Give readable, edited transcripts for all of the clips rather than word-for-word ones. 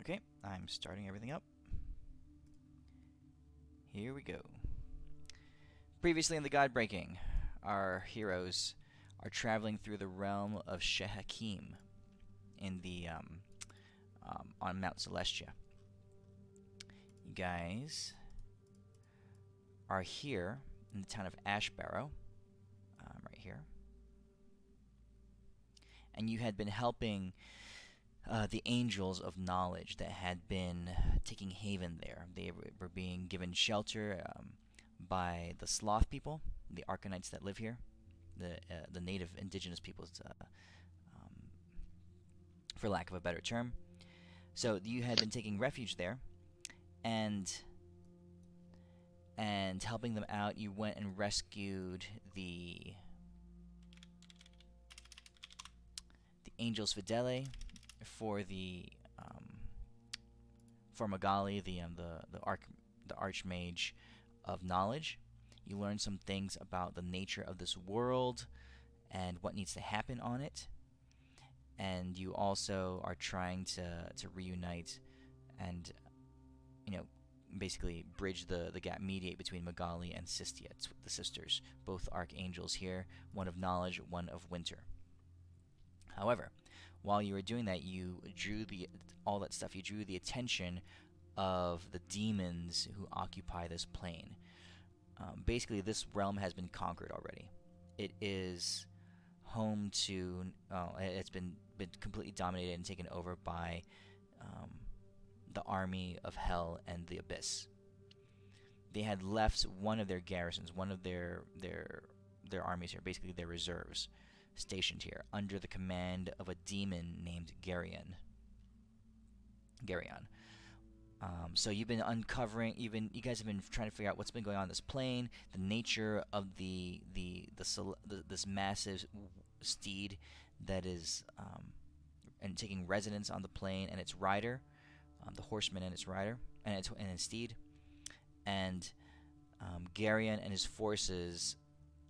Okay, I'm starting everything up. Here we go. Previously in the GodBreaking, our heroes are traveling through the realm of Shehakim in the on Mount Celestia. You guys are here in the town of Ashbarrow, right here, and you had been helping the angels of knowledge that had been taking haven there. They were being given shelter by the sloth people, the Arcanites that live here, the native indigenous peoples, for lack of a better term. So you had been taking refuge there, and helping them out. You went and rescued the angels Fidele for for Magali, the archmage of knowledge. You learn some things about the nature of this world and what needs to happen on it. And you also are trying to reunite and, basically bridge the gap, mediate between Magali and Sistia, the sisters, both archangels here, one of knowledge, one of winter. However, while you were doing that, you drew all that stuff. You drew the attention of the demons who occupy this plane. Basically, this realm has been conquered already. It is home to. It's been completely dominated and taken over by the army of hell and the abyss. They had left one of their garrisons, one of their armies here, basically their reserves, stationed here under the command of a demon named Garyon. So you've been uncovering, you guys have been trying to figure out what's been going on this plane, the nature of this massive steed that is and taking residence on the plane, and its rider, the horseman and its rider, and its steed, and Garyon and his forces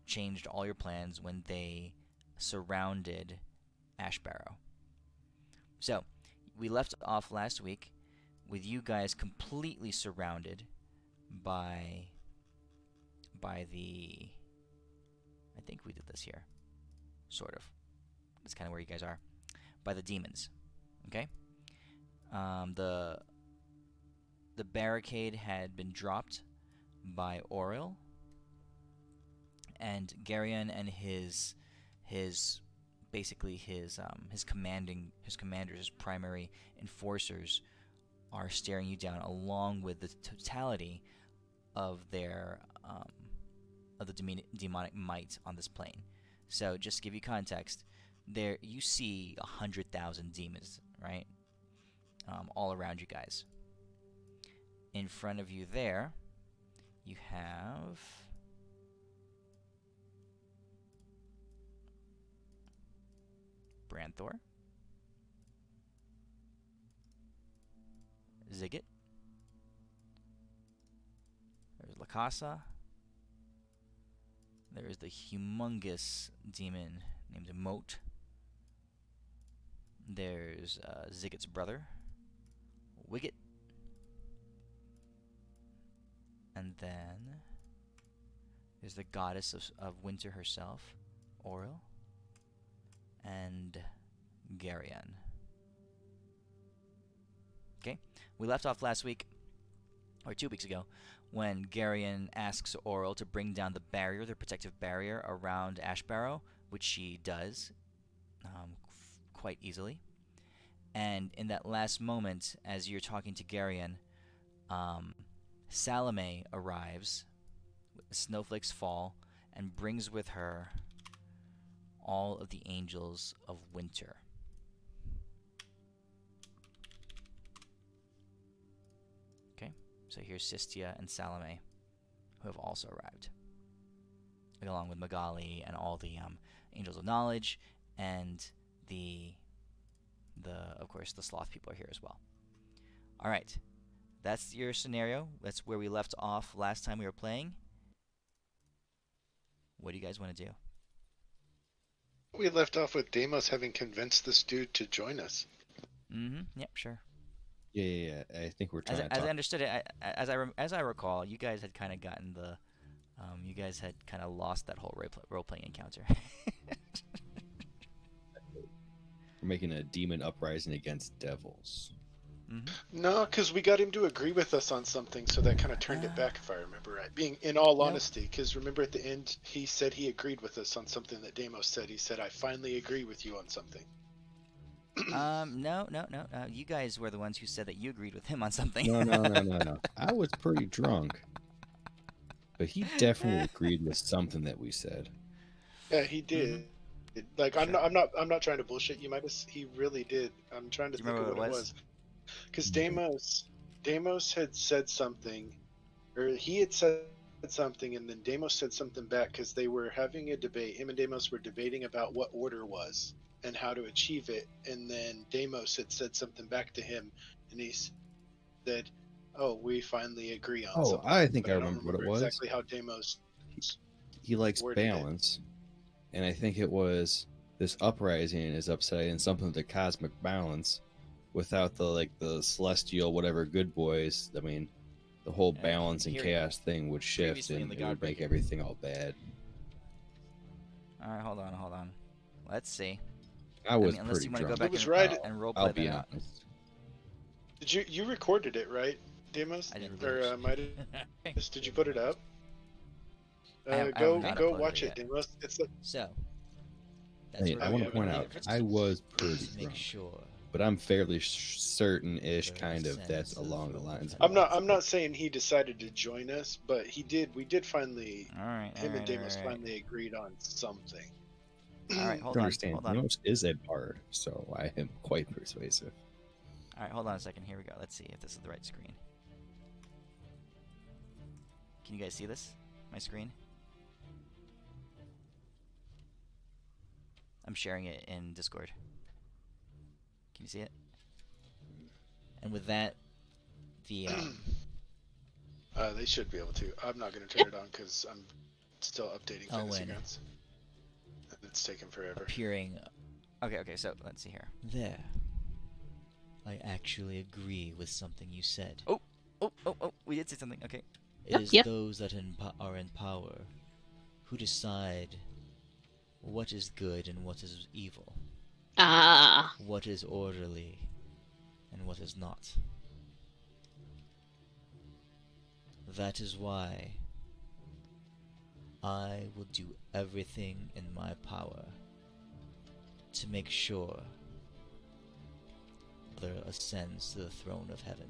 changed all your plans when they surrounded Ashbarrow. So we left off last week with you guys completely surrounded by the. I think we did this here, sort of. That's kind of where you guys are, by the demons. Okay. The barricade had been dropped by Oriel, and Garyon and his commanders, his primary enforcers, are staring you down, along with the totality of their of the demonic might on this plane. So just to give you context, there you see 100,000 demons, right? All around you guys. In front of you there, you have Branthor, Ziggit, there's Lakasa, there's the humongous demon named Moat, there's Ziggit's brother, Wiggit, and then there's the goddess of winter herself, Oriel, and Garyon. Okay, we left off last week, or 2 weeks ago, when Garyon asks Oriel to bring down the barrier, the protective barrier around Ashbarrow, which she does quite easily. And in that last moment, as you're talking to Garyon, Salome arrives, snowflakes fall, and brings with her all of the angels of winter. Okay, so here's Sistia and Salome, who have also arrived, along with Magali and all the angels of knowledge, and of course the sloth people are here as well. All right, that's your scenario. That's where we left off last time we were playing. What do you guys want to do? We left off with Deimos having convinced this dude to join us. Yep, sure. Yeah. I think we're trying to As I talk. understood it, as I recall, you guys had kind of gotten the, you guys had kind of lost that whole role playing encounter. We're making a demon uprising against devils. Mm-hmm. No, because we got him to agree with us on something, so that kind of turned it back, if I remember right. Being in all Nope. honesty, because remember at the end he said he agreed with us on something that Deimos said. He said, "I finally agree with you on something." No. You guys were the ones who said that you agreed with him on something. No. I was pretty drunk, but he definitely agreed with something that we said. Yeah, he did. Like Sure. I'm not trying to bullshit you, Midas. He really did. I'm trying to Do you think of remember what what it it was? was. Because Deimos had said something, or he had said something, and then Deimos said something back because they were having a debate. Him and Deimos were debating about what order was and how to achieve it. And then Deimos had said something back to him, and he said, "Oh, we finally agree on Oh, something." I think But I I don't remember what it remember was. exactly how Deimos He likes worded it. balance, and I think it was this uprising is upsetting something with the cosmic balance without the celestial whatever good boys. I mean, the whole balance and Here, chaos thing would shift previously in and the it would make GodBreaking. everything all bad. All right, hold on. Let's see. I was Unless pretty you want to go drunk. It back was right. and role I'll play be that out. honest. Did you recorded it, right, Deimos? I did Or record it. Midas? Did you put it up? I have Go not go uploaded watch it it, yet. Deimos. It's like, So that's Hey, where I oh, we you want to are. haven't point heard out it. I was pretty To make drunk, sure but I'm fairly certain-ish, there kind of. That's ascends to the along the throne lines of of heaven. I'm not saying he decided to join us, but he did. We did finally. All right. Him and Deimos finally agreed on something. All right, to hold on. understand. Deimos is a bard, so I am quite persuasive. All right, hold on a second. Here we go. Let's see if this is the right screen. Can you guys see this? My screen? I'm sharing it in Discord. Can you see it? And with that, the They should be able to. I'm not going to turn it on because I'm still updating fantasy Owen grounds. It's taking forever. appearing. Okay. So let's see here. There. I actually agree with something you said. Oh. We did say something. Okay. It is those that are in power who decide what is good and what is evil, what is orderly and what is not. That is why I will do everything in my power to make sure Brother ascends to the throne of heaven.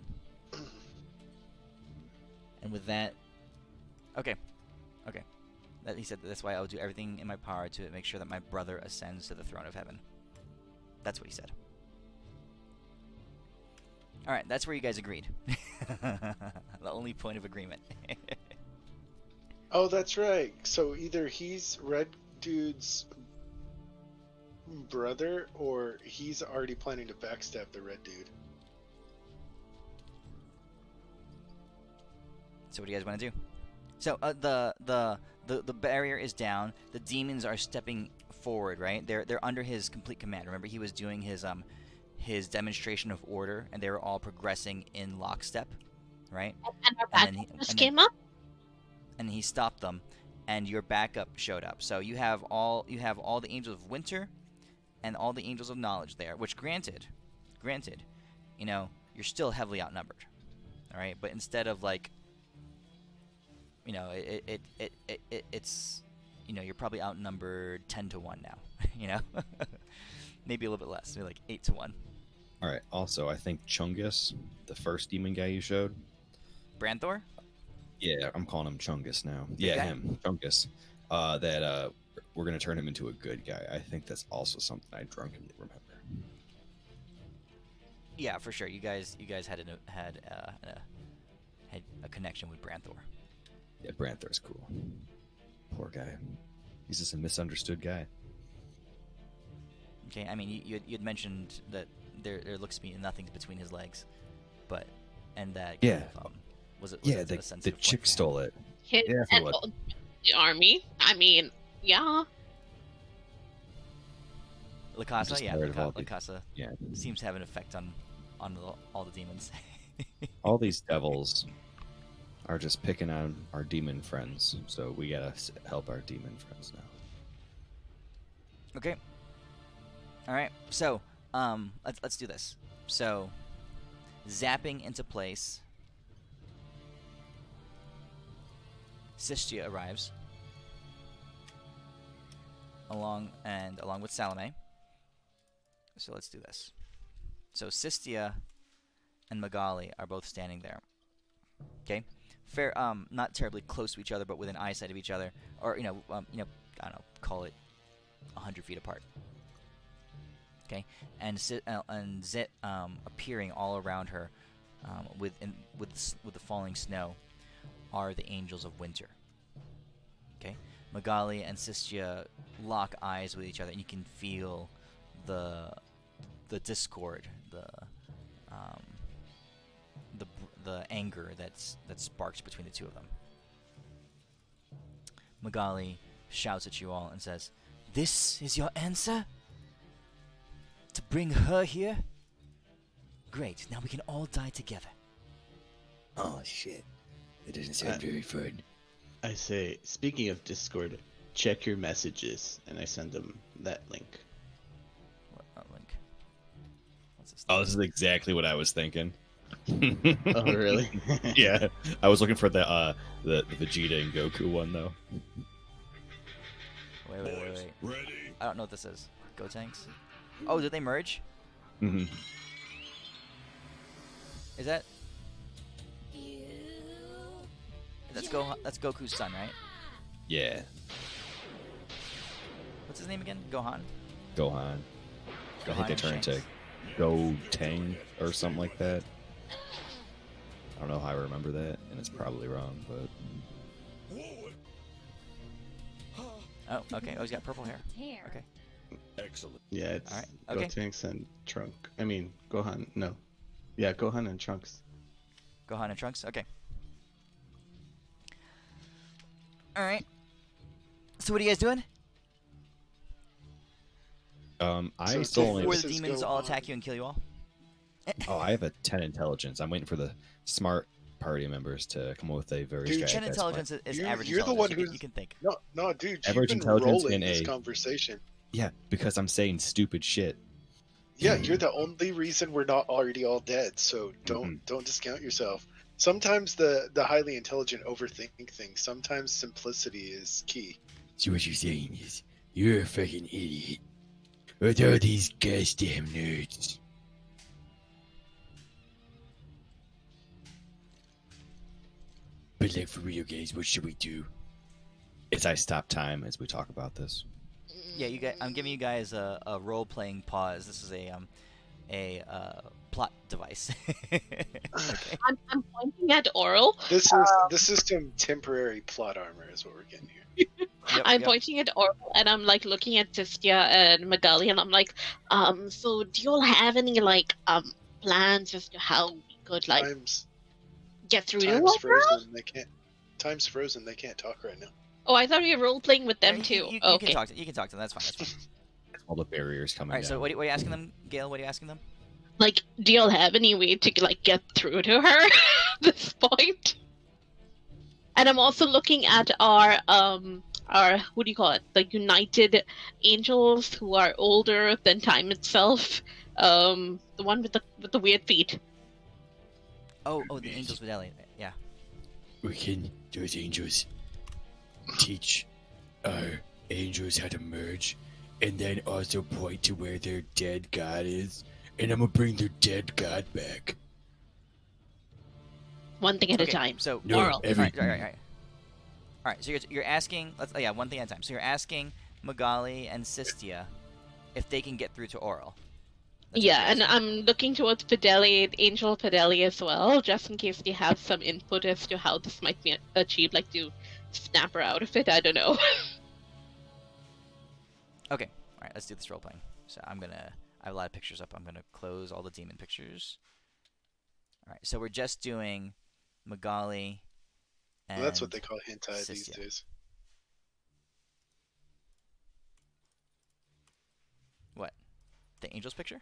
And with that, okay. He said that's why I will do everything in my power to make sure that my brother ascends to the throne of heaven. That's what he said. All right, that's where you guys agreed. The only point of agreement. Oh, that's right. So either he's Red Dude's brother, or he's already planning to backstab the Red Dude. So what do you guys want to do? So the barrier is down. The demons are stepping forward, right? They're under his complete command. Remember, he was doing his demonstration of order, and they were all progressing in lockstep, right? And our backup just came up. And he stopped them, and your backup showed up. So you have all the angels of winter, and all the angels of knowledge there. Which, granted, you know, you're still heavily outnumbered, all right. But instead of like, you know, it's, you know, you're probably outnumbered 10-1 now. You know, maybe a little bit less, maybe like 8-1. All right. Also, I think Chungus, the first demon guy you showed. Branthor? Yeah, I'm calling him Chungus now. Big Yeah, guy? him, Chungus. We're gonna turn him into a good guy. I think that's also something I drunkenly remember. Yeah, for sure. You guys had a connection with Branthor. Yeah, Branthor's cool. Poor guy. He's just a misunderstood guy. Okay, I mean, you had mentioned that there looks to be nothing between his legs, but and that Yeah. was it Yeah, a the sensitive point chick for him? stole it. His Yeah, for and what? the army. I mean, yeah. Lacasa, just yeah, tired of all the- Lacasa Yeah. seems to have an effect on all the demons. All these devils are just picking on our demon friends, so we gotta help our demon friends now. Okay. All right. So, let's do this. So, zapping into place. Sistia arrives along with Salome. So let's do this. So Sistia and Magali are both standing there. Okay, fair. Not terribly close to each other, but within eyesight of each other, or I don't know, call it 100 feet apart. Okay, and Zit appearing all around her, with the falling snow, are the angels of winter. Okay, Magali and Sistia lock eyes with each other, and you can feel the discord, the anger that sparks between the two of them. Magali shouts at you all and says, "This is your answer? To bring her here? Great, now we can all die together." Oh shit! It doesn't sound very fun. I say, speaking of Discord, check your messages, and I send them that link. What link? What's this? Oh, this is exactly what I was thinking. Oh, really? Yeah, I was looking for the Vegeta and Goku one though. Wait. I don't know what this is. Go Tanks? Oh, did they merge? Mm-hmm. Is that? That's Goku's son, right? Yeah, What's his name again? Gohan? Gohan. I think they turn and into Shanks. Go Tang or something like that. I don't know how I remember that, and it's probably wrong, but Oh, okay. Oh, he's got purple hair. Okay. Excellent. Yeah, it's Alright, okay. Gotenks and Trunk. I mean, Gohan. No. Yeah, Gohan and Trunks. Gohan and Trunks? Okay. Alright. So what are you guys doing? I So still only. Before This the is demons Gohan. all attack you and kill you all? Oh, I have a 10 intelligence. I'm waiting for the smart party members to come up with a very Dude, 10 strategized intelligence plan. is You're- average you're the intelligence. one You can- who's- you can think. No, dude. Average You've been intelligence rolling in this a- conversation. Yeah, because I'm saying stupid shit. Yeah, you're the only reason we're not already all dead. So don't discount yourself. Sometimes the highly intelligent overthink things. Sometimes simplicity is key. So what you're saying is you're a fucking idiot. With all these goddamn nerds. But like for real, guys, what should we do? As I stop time as we talk about this. Yeah, I'm giving you guys a role-playing pause. This is a plot device. Okay. I'm pointing at Oral. This is some temporary plot armor, is what we're getting here. Yep, I'm yep. pointing at Oral, and I'm like looking at Sistia and Magali, and I'm like, so do you all have any plans as to how we could Time's get through to time's it? frozen. They can't. Time's frozen. They can't talk right now. Oh, I thought we were role playing with them You- too. You, Oh, can okay. talk to them. That's fine. That's fine. All the barriers coming All right. down. So what are you asking them, Gail? What are you asking them? Like, do y'all have any way to get through to her at this point? And I'm also looking at our what do you call it? The United Angels, who are older than time itself. The one with the weird feet. Oh, the Angels Fidelity. Yeah. We can, those angels, teach our angels how to merge, and then also point to where their dead god is, and I'm gonna bring their dead god back. One thing at a Okay, time. So No, Oral. every- All right. So you're asking. Yeah, one thing at a time. So you're asking Magali and Sistia if they can get through to Oral. That's what Yeah, you're and asking. I'm looking towards Fidelity, Angel Fidelity as well, just in case they have some input as to how this might be achieved, like to snap her out of it. I don't know. Okay. All right. Let's do this role playing. So I have a lot of pictures up. I'm gonna close all the demon pictures. All right. So we're just doing Magali. And Well, that's what they call hentai these Sistia. days. What? The Angels picture?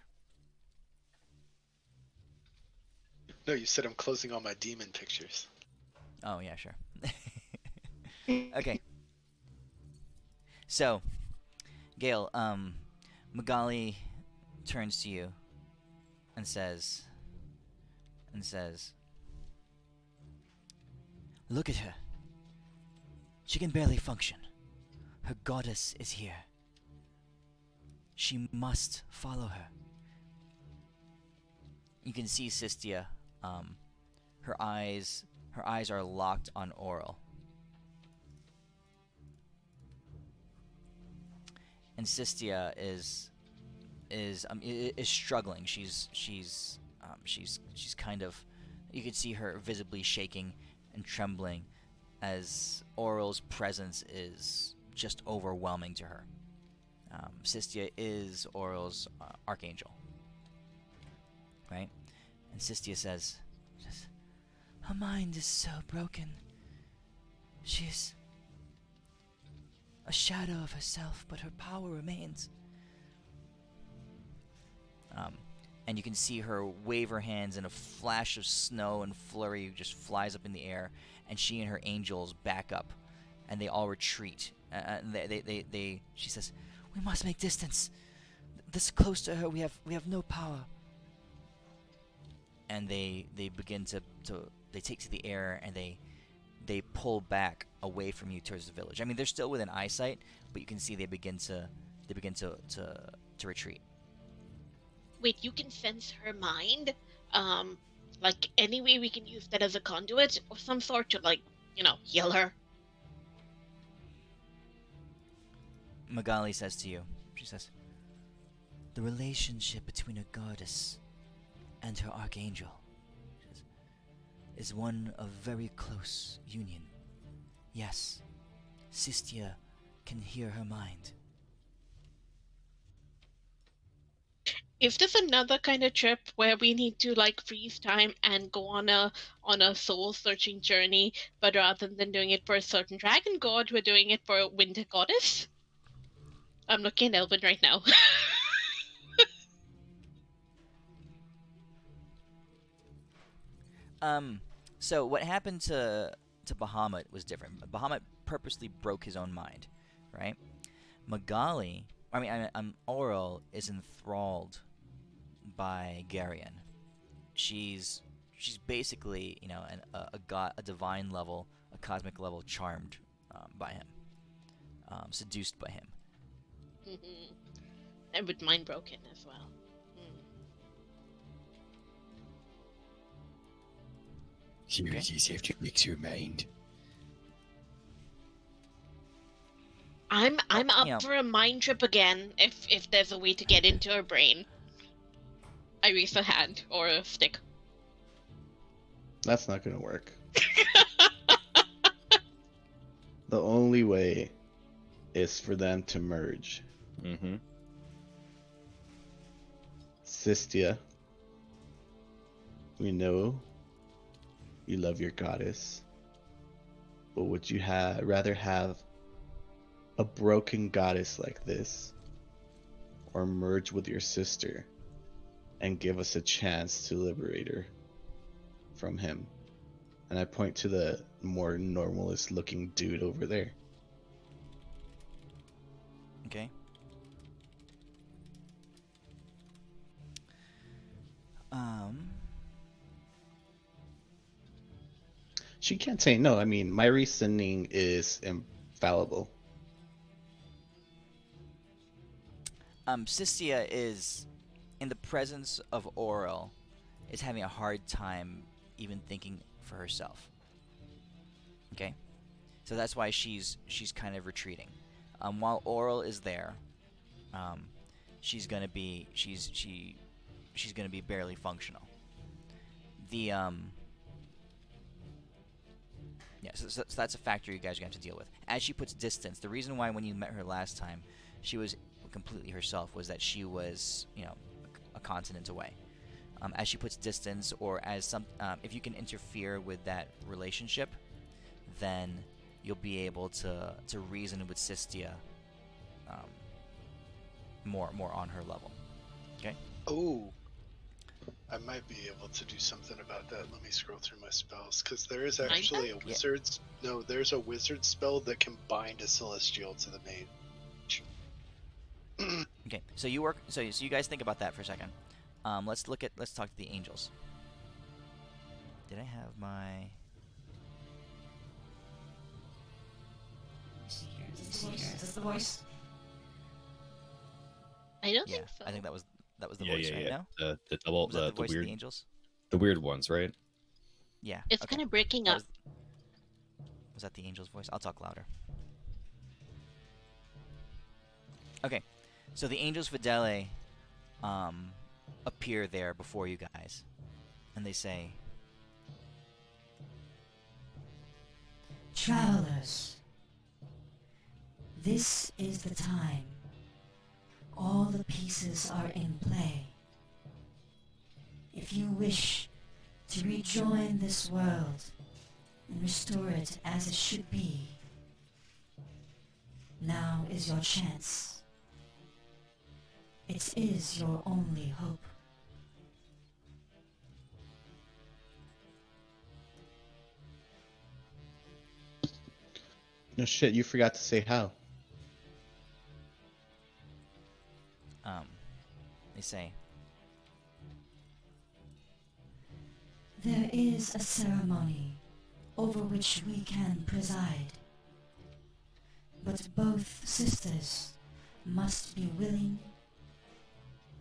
No, you said I'm closing all my demon pictures. Oh yeah, sure. Okay. So, Gale, Magali turns to you and says, "Look at her. She can barely function. Her goddess is here. She must follow her." You can see Sistia. Her eyes are locked on Oral. And Sistia is struggling. She's kind of, you can see her visibly shaking and trembling as Oral's presence is just overwhelming to her. Sistia is Oral's archangel, right? And Sistia says, "Her mind is so broken. She's a shadow of herself, but her power remains." And you can see her wave her hands, and a flash of snow and flurry just flies up in the air, and she and her angels back up, and they all retreat. She says, "We must make distance. This close to her, we have no power." And they begin to they take to the air, and they pull back away from you towards the village. I mean, they're still within eyesight, but you can see they begin to retreat. Wait, you can sense her mind? Like, any way we can use that as a conduit of some sort to, like, heal her? Magali says to you, she says, "The relationship between a goddess and her archangel is one of very close union. Yes, Sistia can hear her mind." Is this another kind of trip where we need to, like, freeze time and go on a soul searching journey, but rather than doing it for a certain dragon god, we're doing it for a winter goddess? I'm looking at Elvin right now. So what happened to Bahamut was different. Bahamut purposely broke his own mind, right? Magali, Oral is enthralled by Garion. She's basically, a god, a divine level, a cosmic level, charmed by him, seduced by him. Mm-hmm. And with mind broken as well. So you just have to mix your mind. I'm up for a mind trip again if there's a way to get into her brain. I raise a hand or a stick. That's not gonna work. The only way is for them to merge. Mm-hmm. Sistia, we know you love your goddess, but would you rather have a broken goddess like this, or merge with your sister and give us a chance to liberate her from him? And I point to the more normalist looking dude over there. Okay. She can't say no. I mean, my reasoning is infallible. Sistia is, in the presence of Oral, is having a hard time even thinking for herself. Okay, so that's why she's kind of retreating. While Oral is there, she's gonna be barely functional. So that's a factor you guys are gonna have to deal with. As she puts distance, the reason why when you met her last time, she was completely herself was that she was, a continent away. As she puts distance, or as if you can interfere with that relationship, then you'll be able to reason with Sistia more on her level. Okay. Oh, I might be able to do something about that. Let me scroll through my spells, because there is Mind actually a Meld? Yeah. wizard's. No, there's a wizard spell that can bind a celestial to the mage. Okay, so you work. So you guys think about that for a second. Let's talk to the angels. Did I have my? Is this the voice? I don't Yeah, think so. I think that was the voice, right? No, The double, was that the voice of weird, the angels? the weird ones, right? Yeah. It's okay. kind of breaking That up. was that the angel's voice? I'll talk louder. Okay, so the angels Fidele appear there before you guys, and they say, Travelers, this is the time. All the pieces are in play. If you wish to rejoin this world and restore it as it should be, now is your chance. It is your only hope. No shit, you forgot to say how. they say, There is a ceremony over which we can preside. But both sisters must be willing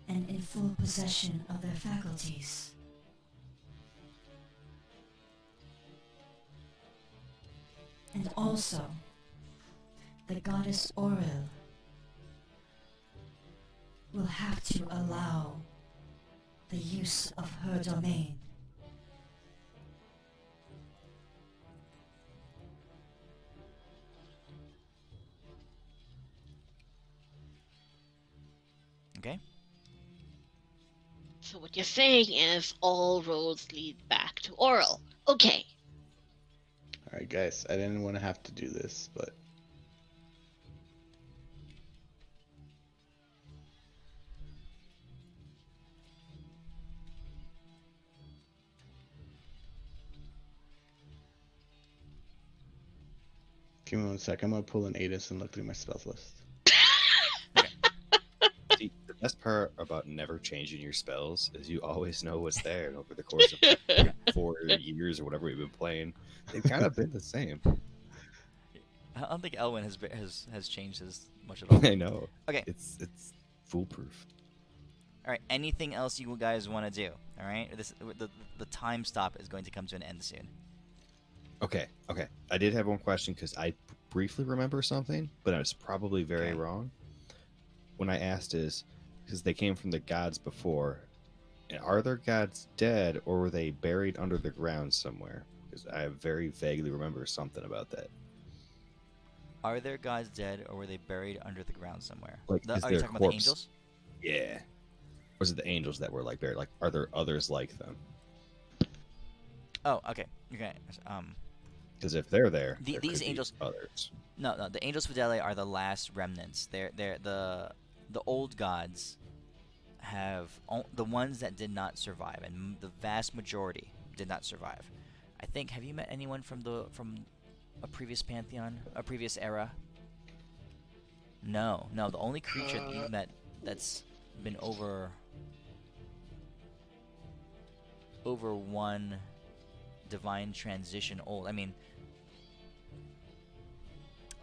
and in full possession of their faculties. And also, the goddess Auril will have to allow the use of her domain. okay, So what you're saying is all roads lead back to Oral. Okay. Alright, guys, I didn't want to have to do this, but give me 1 sec. I'm gonna pull an Adis and look through my spells list. See, the best part about never changing your spells is you always know what's there. And over the course of like 4 years or whatever we've been playing, they've kind of been the same. I don't think Elwin has changed his much at all. I know. Okay. It's foolproof. All right. Anything else you guys want to do? All right. The time stop is going to come to an end soon. Okay. I did have one question because I briefly remember something, but I was probably very Okay. wrong. When I asked is because they came from the gods before, and are their gods dead or were they buried under the ground somewhere? Because I very vaguely remember something about that. Are their gods dead, or were they buried under the ground somewhere? Like, is Are you their talking about the corpse- angels? Yeah. Or is it the angels that were like buried? Like, are there others like them? Oh, okay. Okay. Because if they're there, These there could be angels- others. No. The angels Fidele are the last remnants. They're the old gods have the ones that did not survive, and the vast majority did not survive. I think. Have you met anyone from a previous pantheon, a previous era? No. The only creature that you've met that's been over one divine transition old. I mean,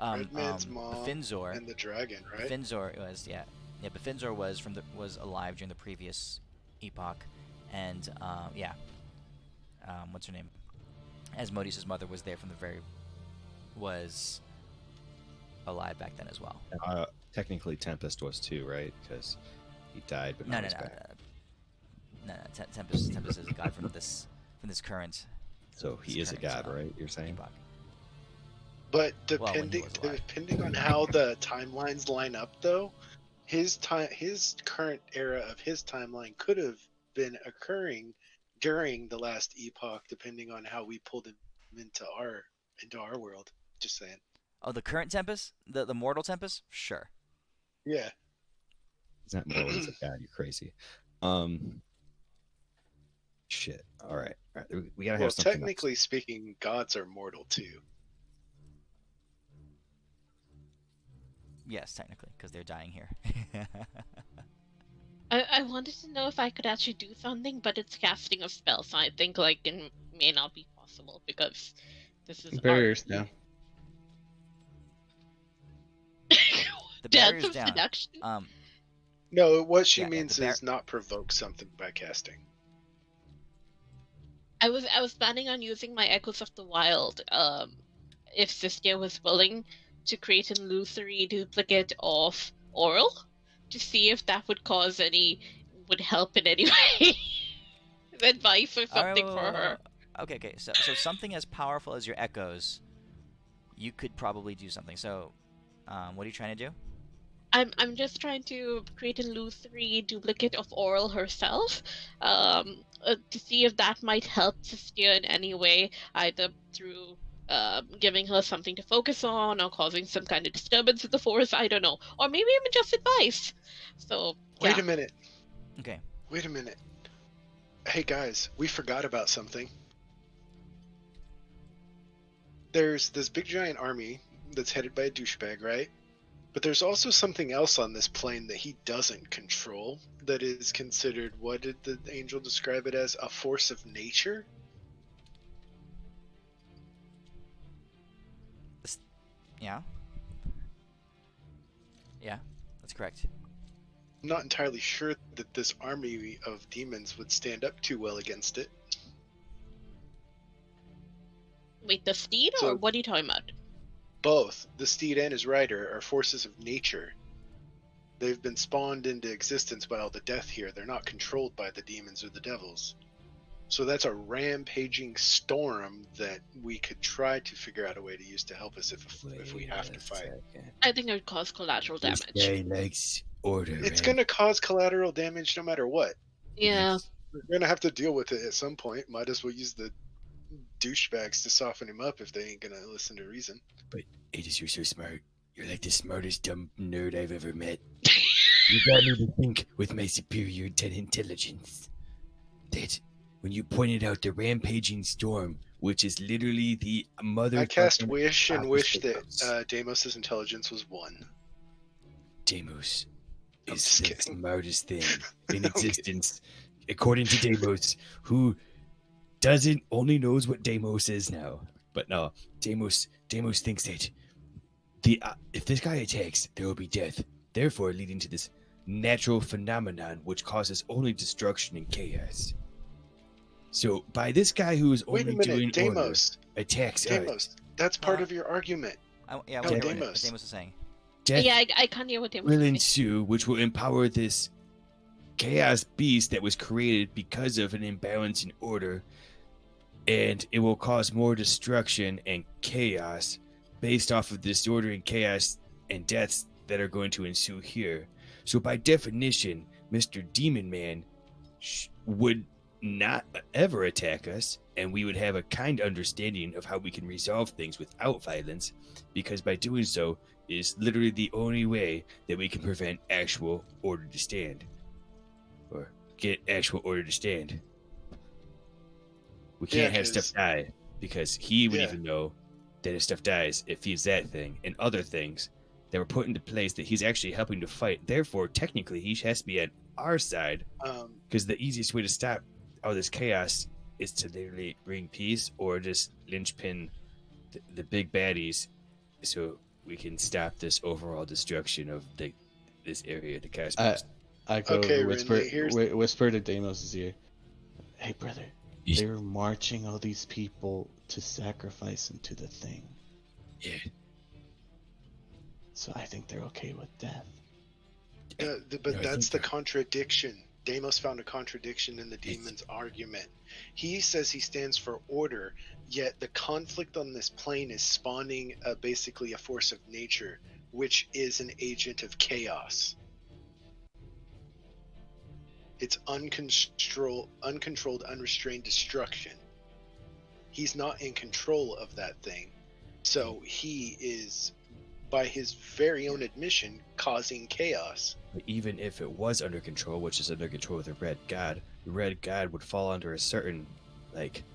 Redman's mom Finzor. and the dragon, right? Finzor was but Finzor was alive during the previous epoch, and what's her name? Asmodeus' mother was there from was alive back then as well. Technically, Tempest was too, right? Because he died, but No. now he's back. Tempest is a god from this current So he is a god, right? You're saying? epoch. But Well, when he was alive. depending on how the timelines line up, though, his current era of his timeline could have been occurring during the last epoch, depending on how we pulled him into our world. Just saying. Oh, the current Tempest, the mortal Tempest, sure. Yeah. He's not mortal. He's a god. You're crazy. shit. All right. We gotta Well, have something technically speaking, gods are mortal too. Yes, technically, because they're dying here. I wanted to know if I could actually do something, but it's casting a spell, so I think like it may not be possible because this is Barriers art. now. The Dance barrier's of down. seduction. No, what she Yeah, means is not provoke something by casting. I was planning on using my Echoes of the Wild, if Siskia was willing to create an illusory duplicate of Oral to see if that would help in any way. Advice or All right, something for her. Okay. So something as powerful as your echoes, you could probably do something. So, what are you trying to do? I'm just trying to create an illusory duplicate of Oral herself, to see if that might help Siskia in any way, either through giving her something to focus on or causing some kind of disturbance in the force. I don't know, or maybe even just advice. So Wait yeah, a minute. Okay. Wait a minute. Hey guys, we forgot about something. There's this big giant army that's headed by a douchebag, right? But there's also something else on this plane that he doesn't control that is considered, what did the angel describe it as? A force of nature? Yeah. Yeah, that's correct. I'm not entirely sure that this army of demons would stand up too well against it. wait, the steed, So- or what are you talking about? Both the steed and his rider are forces of nature. They've been spawned into existence by all the death here. They're not controlled by the demons or the devils. So that's a rampaging storm that we could try to figure out a way to use to help us if we have to fight. I think it would cause collateral This damage. guy likes order. It's right? going to cause collateral damage no matter what. Yeah, We're going to have to deal with it at some point. Might as well use the douchebags to soften him up if they ain't going to listen to reason. Aegis, you're so smart. You're like the smartest dumb nerd I've ever met. You got me to think with my superior intelligence. That when you pointed out the rampaging storm, which is literally the mother. I cast Wish and wish opposite that of Deimos' intelligence was 1. Deimos I'm is just the kidding. smartest thing in I'm existence, according to Deimos, who only knows what Deimos is now. But no, Deimos thinks that if this guy attacks, there will be death, therefore leading to this natural phenomenon which causes only destruction and chaos. So by this guy who is Wait a only minute, doing Deimos. order attacks Deimos, that's part Huh? of your argument. Yeah, No, what Deimos. Deimos is saying. death yeah, I can't hear what they were will saying. ensue, which will empower this chaos beast that was created because of an imbalance in order, and it will cause more destruction and chaos based off of disorder and chaos and deaths that are going to ensue here. So by definition, Mr. Demon Man would not ever attack us, and we would have a kind understanding of how we can resolve things without violence, because by doing so is literally the only way that we can prevent actual order to stand, or get actual order to stand. We can't Yeah, have stuff 'cause- die, because he would Yeah. even know that if stuff dies, it feeds that thing and other things that were put into place that he's actually helping to fight. Therefore, technically, he has to be at our side, because the easiest way to stop all this chaos is to literally bring peace or just linchpin the big baddies, so we can stop this overall destruction of this area, the cosmos. I go Okay, over, Rinley, here's- whisper to Deimos' ear. Hey, brother, Yes. they're marching all these people to sacrifice into the thing. Yeah. So I think they're okay with death. But No, I that's think the contradiction. Deimos found a contradiction in the demon's argument. He says he stands for order, yet the conflict on this plane is spawning basically a force of nature, which is an agent of chaos. It's uncontrolled, unrestrained destruction. He's not in control of that thing. So he is by his very own admission, causing chaos. But even if it was under control, which is under control of the Red God would fall under a certain,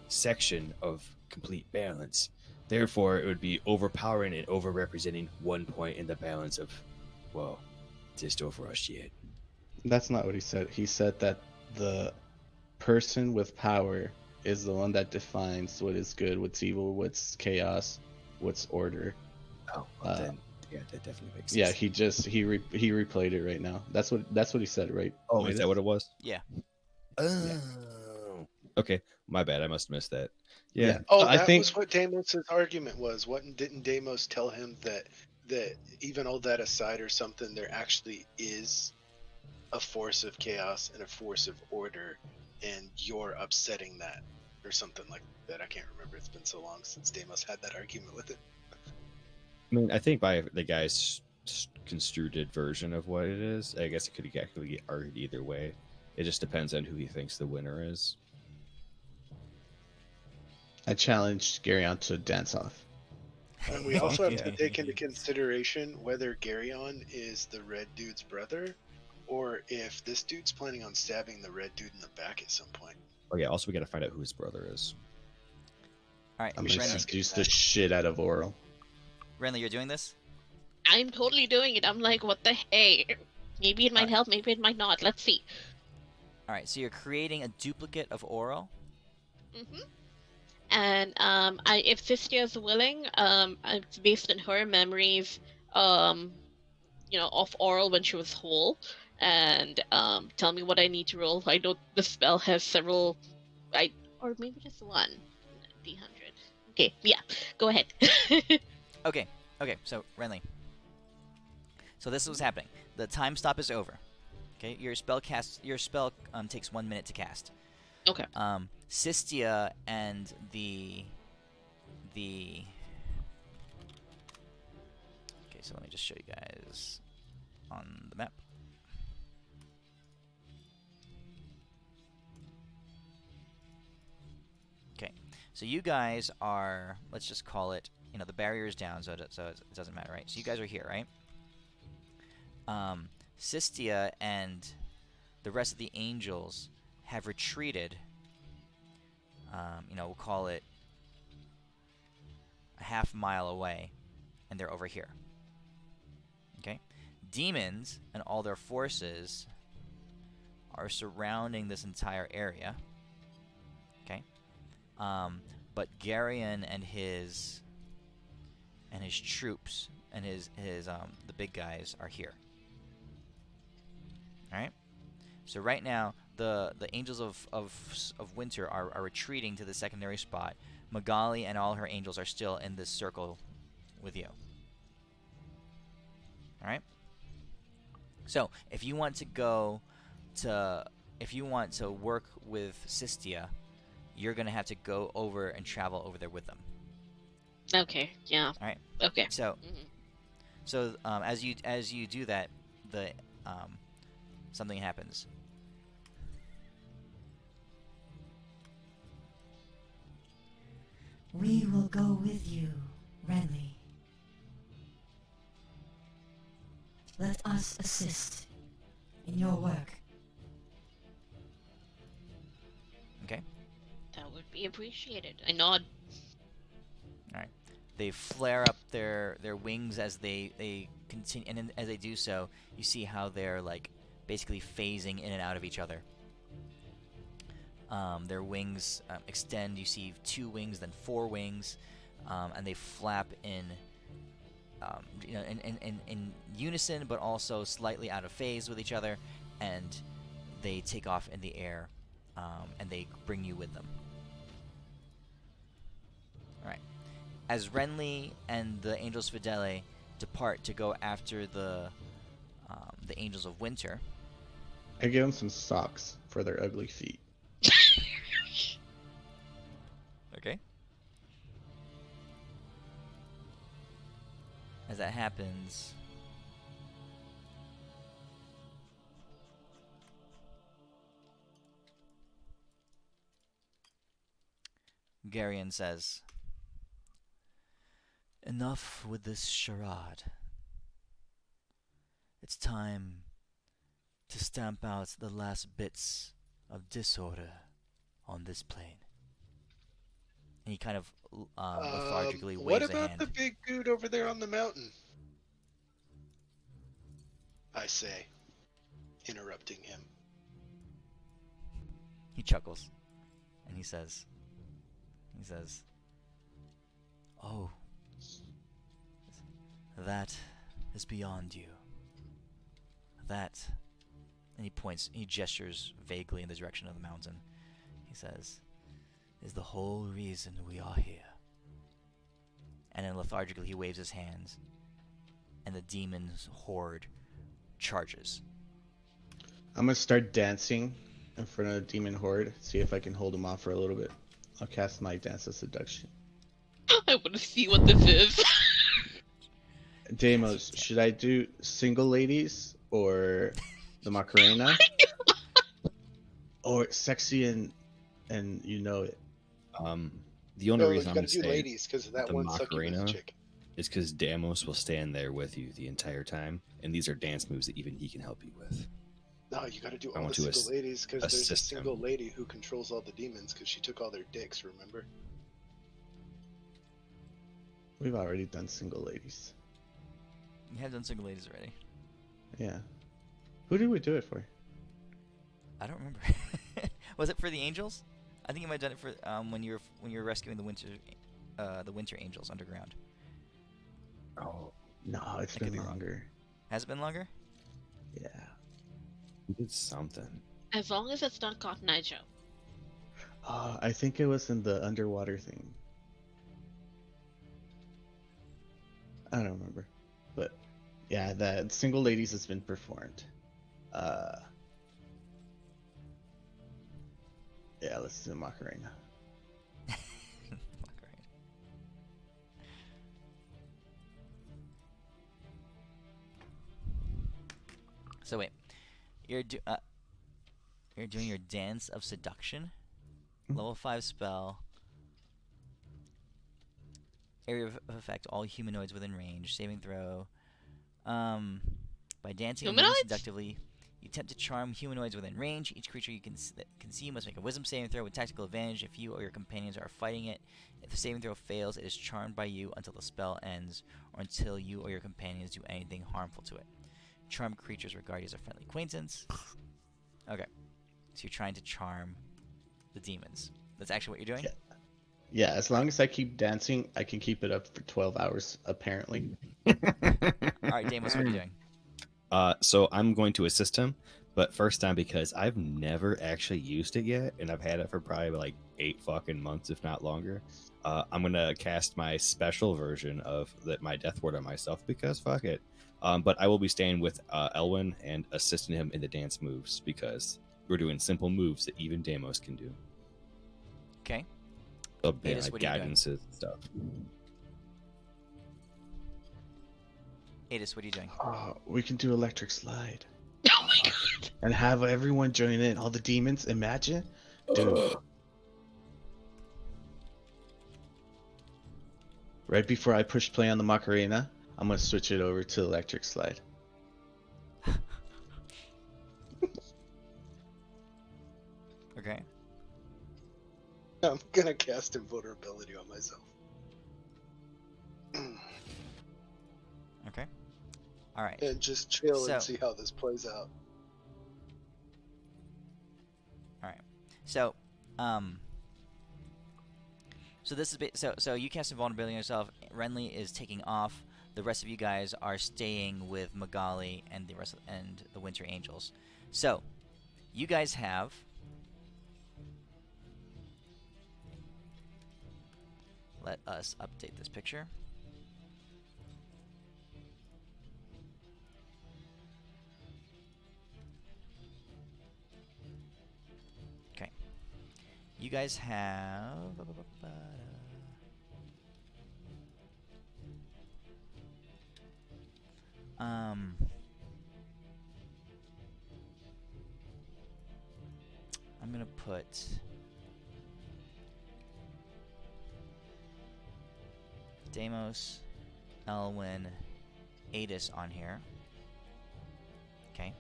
section of complete balance. Therefore, it would be overpowering and overrepresenting one point in the balance of, well, just over us yet. That's not what he said. He said that the person with power is the one that defines what is good, what's evil, what's chaos, what's order. Oh, well, then, yeah, that definitely makes sense. Yeah, he replayed it right now. That's what he said, right? Oh, is that what it was? Yeah. Oh. Okay, my bad. I must have missed that. Yeah. Oh, I that think was what Deimos' argument was. Didn't Deimos tell him that even all that aside or something, there actually is a force of chaos and a force of order, and you're upsetting that or something like that. I can't remember. It's been so long since Deimos had that argument with it. I mean, I think by the guy's construed version of what it is, I guess it could actually get argued either way. It just depends on who he thinks the winner is. I challenged Garyon to dance off. And we also have to take into consideration whether Garyon is the red dude's brother, or if this dude's planning on stabbing the red dude in the back at some point. Oh yeah, also we got to find out who his brother is. All right, I'm gonna Renly. seduce the shit out of Oral. Renly, you're doing this? I'm totally doing it. I'm like, what the heck? Maybe it might Alright. help, maybe it might not. Let's see. All right, so you're creating a duplicate of Oral. Mm-hmm. And if Sistia is willing, it's based on her memories, of Oral when she was whole, and tell me what I need to roll. I know the spell has several, or maybe just one. D100. Okay, yeah, go ahead. Okay, so Renly. So this is what's happening. The time stop is over. Okay, your spell takes 1 minute to cast. Okay. Sistia and the Okay, so let me just show you guys on the map. Okay, so you guys are, let's just call it, the barrier is down, so it doesn't matter, right? So you guys are here, right? Sistia and the rest of the angels have retreated. We'll call it a half mile away, and they're over here. Okay? Demons and all their forces are surrounding this entire area. Okay? But Garyon and his troops and the big guys are here. All right? So right now, the angels of winter are retreating to the secondary spot. Magali and all her angels are still in this circle with you. All right. So if you want to work with Sistia, you're gonna have to go over and travel over there with them. Okay. Yeah. All right. Okay. So, as you do that, something happens. We will go with you, Renly. Let us assist in your work. Okay. That would be appreciated. I nod. All right. They flare up their wings as they continue, and as they do so, you see how they're basically phasing in and out of each other. Their wings extend. You see 2 wings, then 4 wings, and they flap in unison, but also slightly out of phase with each other, and they take off in the air, and they bring you with them. All right. As Renly and the Angels Fidele depart to go after the Angels of Winter, I give them some socks for their ugly feet. okay. As that happens, Garyon says, "Enough with this charade. It's time to stamp out the last bits of disorder on this plane. And he kind of lethargically What waves a about the hand. big dude over there on the mountain? I say, interrupting him. He chuckles, and he says, "Oh, that is beyond you. That," and he gestures vaguely in the direction of the mountain. He says, "is the whole reason we are here." And then lethargically he waves his hands, and the demon's horde charges. I'm gonna start dancing in front of the demon horde. See if I can hold him off for a little bit. I'll cast my dance of seduction. I want to see what this is. Deimos, should I do single ladies or the Macarena? Or sexy and you know it? The only No, reason you I'm gotta gonna do say ladies because of that the one succubus Macarena chick. is because Damos will stand there with you the entire time, and these are dance moves that even he can help you with. No, you gotta do I all want the to single ladies because there's a assist single him. lady who controls all the demons because she took all their dicks, remember? We've already done single ladies. You have done single ladies already. Yeah. Who did we do it for? I don't remember. Was it for the angels? I think you might have done it for when you were rescuing the winter angels underground. Oh, No, it's I could been be wrong. longer. Has it been longer? Yeah. he did something. As long as it's not Cotton Eye Joe. I think it was in the underwater thing. I don't remember. But yeah, that single ladies has been performed. Yeah, let's do Macarena. So wait, you're doing your dance of seduction, level 5 spell. Area of effect: all humanoids within range. Saving throw. By dancing and moving Humanoids? seductively, you attempt to charm humanoids within range. Each creature that can see you must make a wisdom saving throw with tactical advantage if you or your companions are fighting it. If the saving throw fails, it is charmed by you until the spell ends, or until you or your companions do anything harmful to it. Charm creatures regard you as a friendly acquaintance. Okay, so you're trying to charm the demons. That's actually what you're doing? Yeah. Yeah, as long as I keep dancing, I can keep it up for 12 hours, apparently. Alright, Damos, what are you doing? So I'm going to assist him, but first time because I've never actually used it yet, and I've had it for probably like 8 fucking months, if not longer. I'm gonna cast my special version of my Death Ward on myself because fuck it. But I will be staying with Elwyn and assisting him in the dance moves because we're doing simple moves that even Damos can do. Okay. So, yeah, Adis, like what are you doing? guidances and stuff. Adis, what are you doing? We can do electric slide. Oh my god. And have everyone join in. All the demons, imagine. Dude. Right before I push play on the Macarena, I'm going to switch it over to electric slide. Okay. I'm gonna cast invulnerability on myself. Okay. Alright. And just chill So- and see how this plays out. Alright. So, so this is so you cast invulnerability on yourself. Renly is taking off. The rest of you guys are staying with Magali and the Winter Angels. So, you guys have let us update this picture. Okay. You guys have I'm gonna put Deimos, Elwyn, Adis on here. Okay,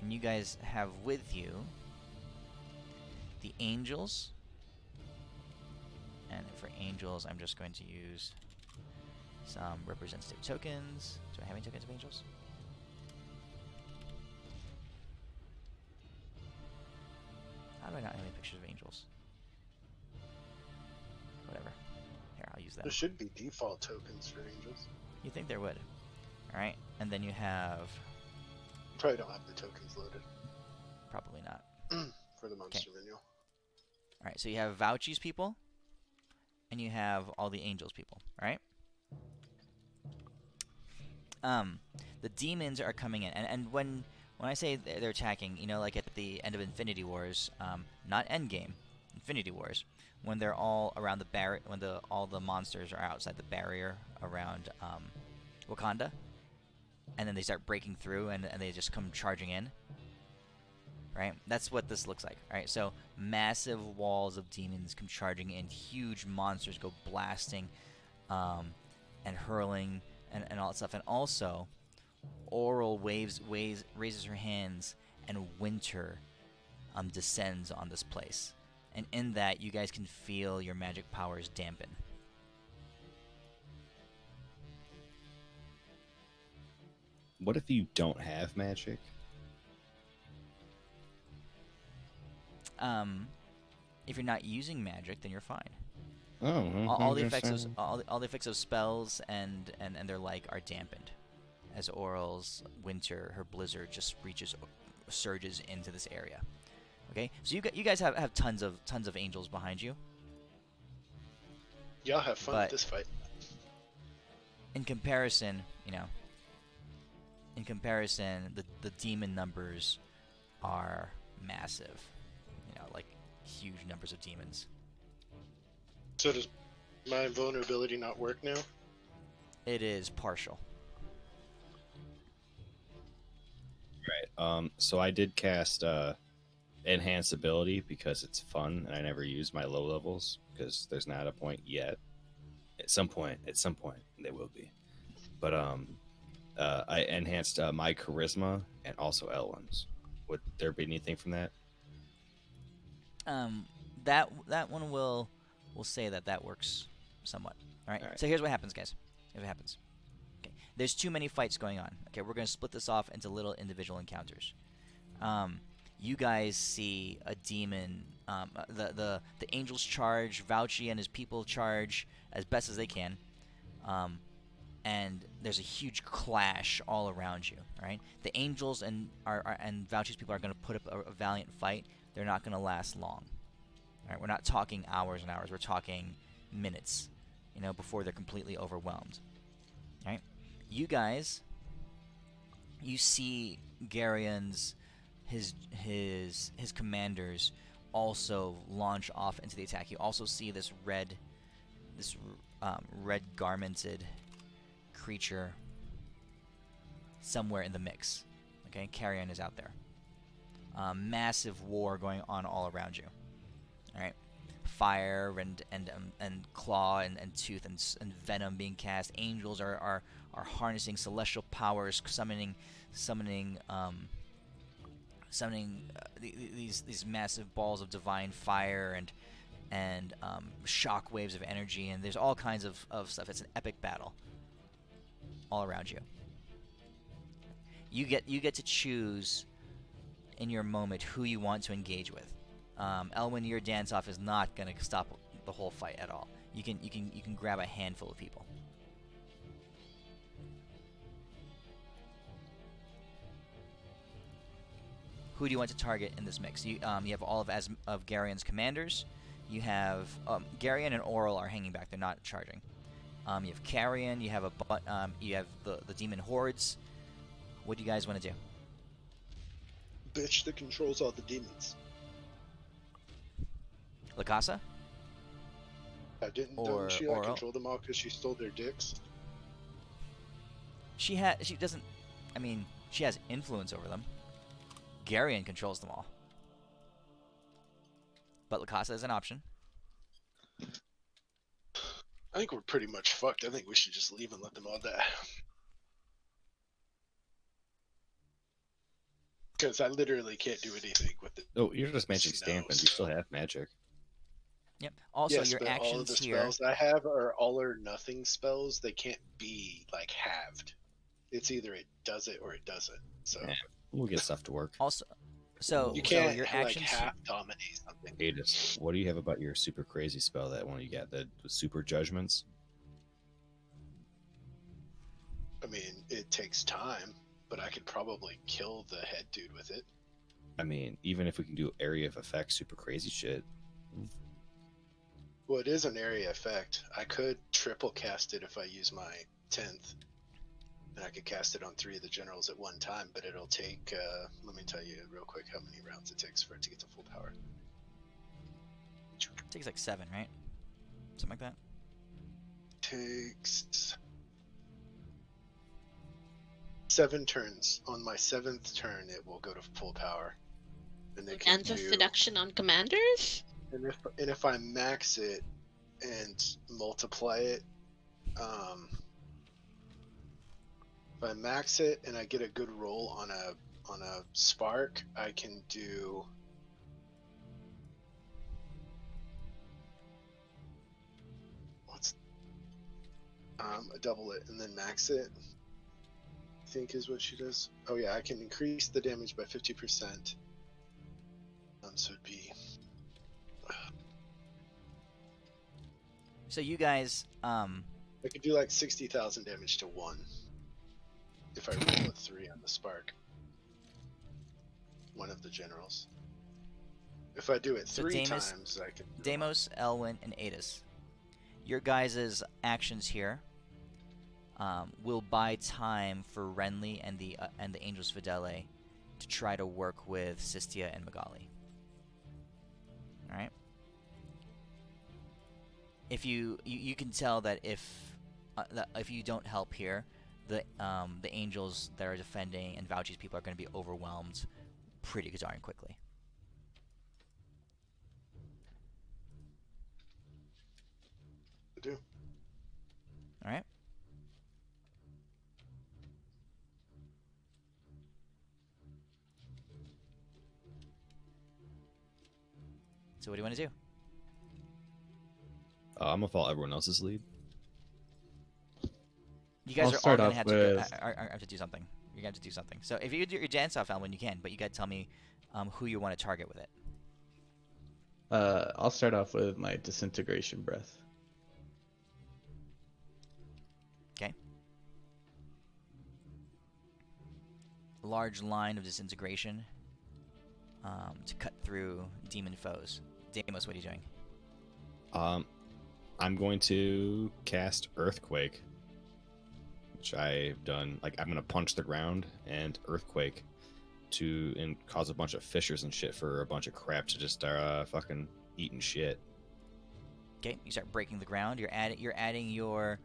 and you guys have with you the angels. And for angels, I'm just going to use some representative tokens. Do I have any tokens of angels? How do I not have any pictures of angels? Whatever. Here, I'll use them. There should be default tokens for angels. You think there would. Alright, and then you have... Probably don't have the tokens loaded Probably not. for the monster manual. Alright, so you have Vouchy's people, and you have all the angels people, alright? The demons are coming in, and when I say they're attacking, you know, like at the end of Infinity Wars, not Endgame, Infinity Wars, when they're all around the barrier, when all the monsters are outside the barrier around Wakanda, and then they start breaking through, and they just come charging in. Right? That's what this looks like. Alright, so massive walls of demons come charging in, huge monsters go blasting and hurling and all that stuff. And also, Oral raises her hands, and winter descends on this place. And in that, you guys can feel your magic powers dampen. What if you don't have magic? If you're not using magic, then you're fine. Oh, All the effects of spells and their like are dampened, as Oral's winter, her blizzard, just surges into this area. Okay, so you guys have tons of angels behind you. Y'all have fun But- with this fight. In comparison, the demon numbers are massive. Like huge numbers of demons. So does my vulnerability not work now? It is partial. Right. So I did cast enhanced ability because it's fun, and I never use my low levels because there's not a point yet. At some point, there will be. But I enhanced my charisma and also Elwyn's. Would there be anything from that? That one will say that works somewhat. All right. So here's what happens, guys. Here's what happens. Okay. There's too many fights going on. Okay, we're gonna split this off into little individual encounters. You guys see a demon. The angels charge. Vouchy and his people charge as best as they can. And there's a huge clash all around you. Right. The angels and Vouchy's people are gonna put up a valiant fight. They're not going to last long. All right, we're not talking hours and hours. We're talking minutes, before they're completely overwhelmed. All right, you guys, you see Garion's his commanders also launch off into the attack. You also see this red garmented creature somewhere in the mix. Okay, Carion is out there. Massive war going on all around you. All right, fire and claw and tooth and venom being cast. Angels are harnessing celestial powers, summoning these massive balls of divine fire and shock waves of energy, and there's all kinds of stuff. It's an epic battle all around you. You get to choose in your moment who you want to engage with. Elwyn, your dance-off is not going to stop the whole fight at all. You can grab a handful of people. Who do you want to target in this mix? You have all of Garion's commanders. You have Garion and Oral are hanging back; they're not charging. You have Carion. You have you have the demon hordes. What do you guys want to do? Bitch that controls all the demons. Lakasa? Don't she Oral? control them all because she stole their dicks? She doesn't. I mean, she has influence over them. Garion controls them all. But Lakasa is an option. I think we're pretty much fucked. I think we should just leave and let them all die. Because I literally can't do anything with it. Oh, you're just magic Snows. stamping. You still have magic. Yep. Also, Yes, your but all of actions the here. spells I have are all or nothing spells. They can't be like halved. It's either it does it or it doesn't. So Yeah. We'll get stuff to work. Also, so you can't your like actions. half dominate something. Adis, what do you have about your super crazy spell? That one you got, the super judgments? I mean, it takes time, but I could probably kill the head dude with it. I mean, even if we can do area of effect, super crazy shit. Well, it is an area effect. I could triple cast it if I use my 10th. And I could cast it on 3 of the generals at one time, but it'll take, let me tell you real quick how many rounds it takes for it to get to full power. It takes like 7, right? Something like that. Takes 7 turns. On my 7th turn, it will go to full power. And they can Dance of do, seduction on commanders? and if I max it and multiply it, if I max it and I get a good roll on a spark, I can do double it and then max it. I think is what she does. Oh yeah, I can increase the damage by 50%. So it'd be. So you guys, I could do like 60,000 damage to 1 if I roll a 3 on the spark. One of the generals. If I do it So 3 Damus- times, I can. Deimos, Elwyn, and Adis. Your guys' actions here will buy time for Renly and the Angels Fidele to try to work with Sistia and Magali. All right. If you can tell that if you don't help here, the angels that are defending and Vouchy's people are going to be overwhelmed pretty darn quickly. I do. All right. So what do you want to do? I'm gonna follow everyone else's lead. You guys I'll are all start going off to have with- to have to do something. You're going to have to do something. So if you do your dance off, Elwyn, you can, but you got to tell me who you want to target with it. I'll start off with my disintegration breath. Okay. Large line of disintegration to cut through demon foes. Deimos, what are you doing? I'm going to cast Earthquake, which I've done. Like, I'm gonna punch the ground and Earthquake and cause a bunch of fissures and shit for a bunch of crap to just start fucking eating shit. Okay, you start breaking the ground. You're adding your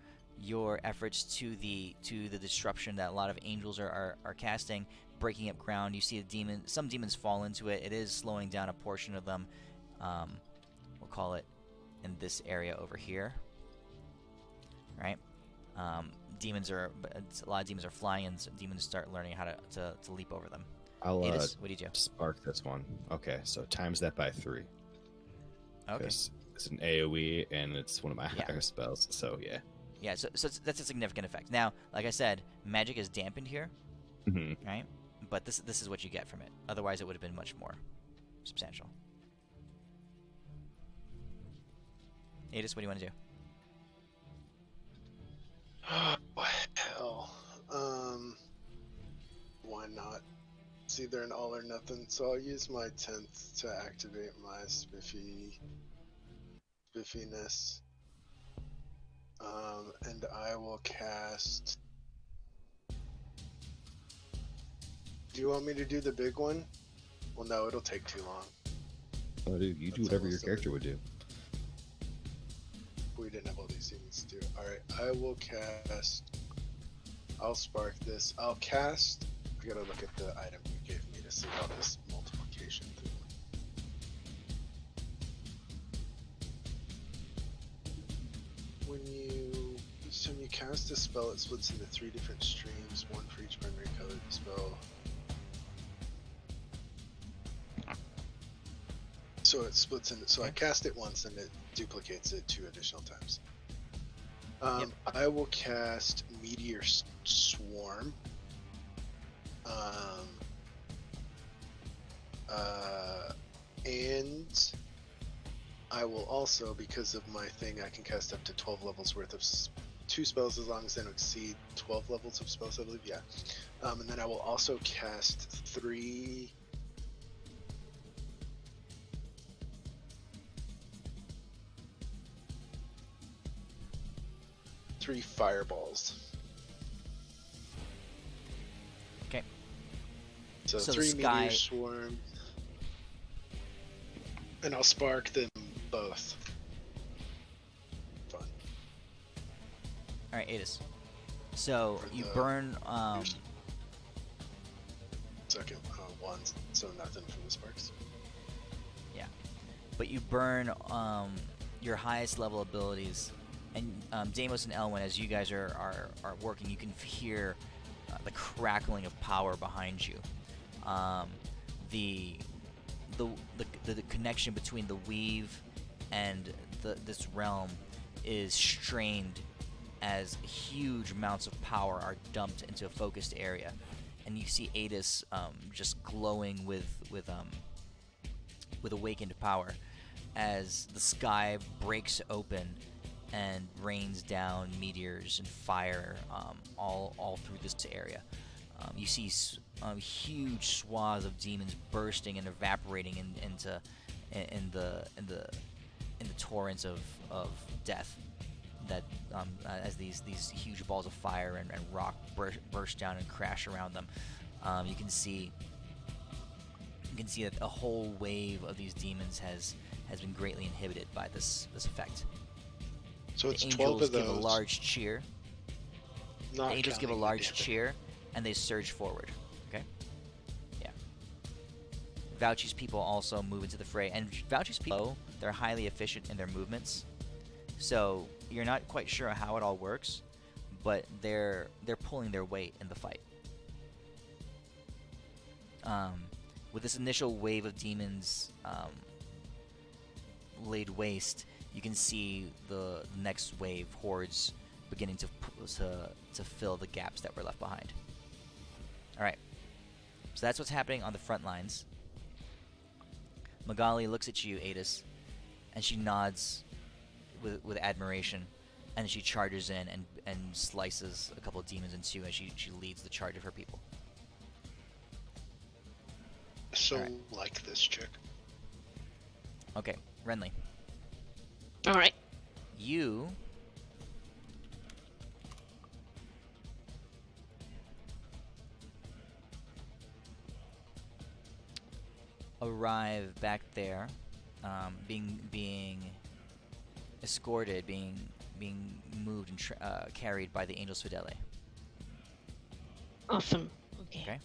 efforts to the disruption that a lot of angels are casting, breaking up ground. You see some demons fall into it. It is slowing down a portion of them. We'll call it in this area over here. Right? A lot of demons are flying, and demons start learning how to leap over them. I'll Adis, what do you do? spark this one. Okay, so times that by 3. Okay. It's an AoE and it's one of my Yeah. higher spells. So yeah. Yeah, so that's a significant effect. Now, like I said, magic is dampened here, Mm-hmm. right? But this is what you get from it. Otherwise, it would have been much more substantial. Adis, what do you want to do? Hell. Why not? It's either an all or nothing, so I'll use my 10th to activate my spiffiness. And I will cast. Do you want me to do the big one? Well, no, it'll take too long. Oh, dude, you do That's whatever your almost character would do. We didn't have all these things to do. Alright, I will cast. I'll spark this. I'll cast. I gotta look at the item you gave me to see how this multiplication thing. Each time you cast a spell, it splits into 3 different streams, one for each primary color of the spell. So it splits in. So I Okay. cast it once and it duplicates it 2 additional times. Yep. I will cast Meteor Swarm. And I will also, because of my thing, I can cast up to 12 levels worth of 2 spells as long as they don't exceed 12 levels of spells, I believe. Yeah. And then I will also cast 3 fireballs. Okay. So So the 3 sky- Meteor Swarm. And I'll spark them both. Fun. All right, Adis. So For you the- burn. Second one, so nothing from the sparks. But you burn your highest level abilities, and Deimos and Elwyn, as you guys are working, you can hear the crackling of power behind you. The connection between the weave and this realm is strained as huge amounts of power are dumped into a focused area, and you see Adis just glowing with awakened power as the sky breaks open and rains down meteors and fire all through this area. You see huge swaths of demons bursting and evaporating into the torrents of death that as these huge balls of fire and rock burst down and crash around them. You can see that a whole wave of these demons has been greatly inhibited by this effect. So it's The 12 angels of those. give a large cheer. Not The angels give a counting the large damage. cheer, and they surge forward. Okay? Yeah. Vouchy's people also move into the fray, and Vouchy's people, they're highly efficient in their movements. So you're not quite sure how it all works, but they're pulling their weight in the fight. With this initial wave of demons laid waste, you can see the next wave hordes beginning to fill the gaps that were left behind. All right, so that's what's happening on the front lines. Magali looks at you, Adis, and she nods with admiration, and she charges in and slices a couple of demons in two as she leads the charge of her people. So Alright. like this chick. Okay, Renly, All right. you arrive back there, being escorted, being moved and carried by the Angels Fidele. Awesome. Okay. Okay.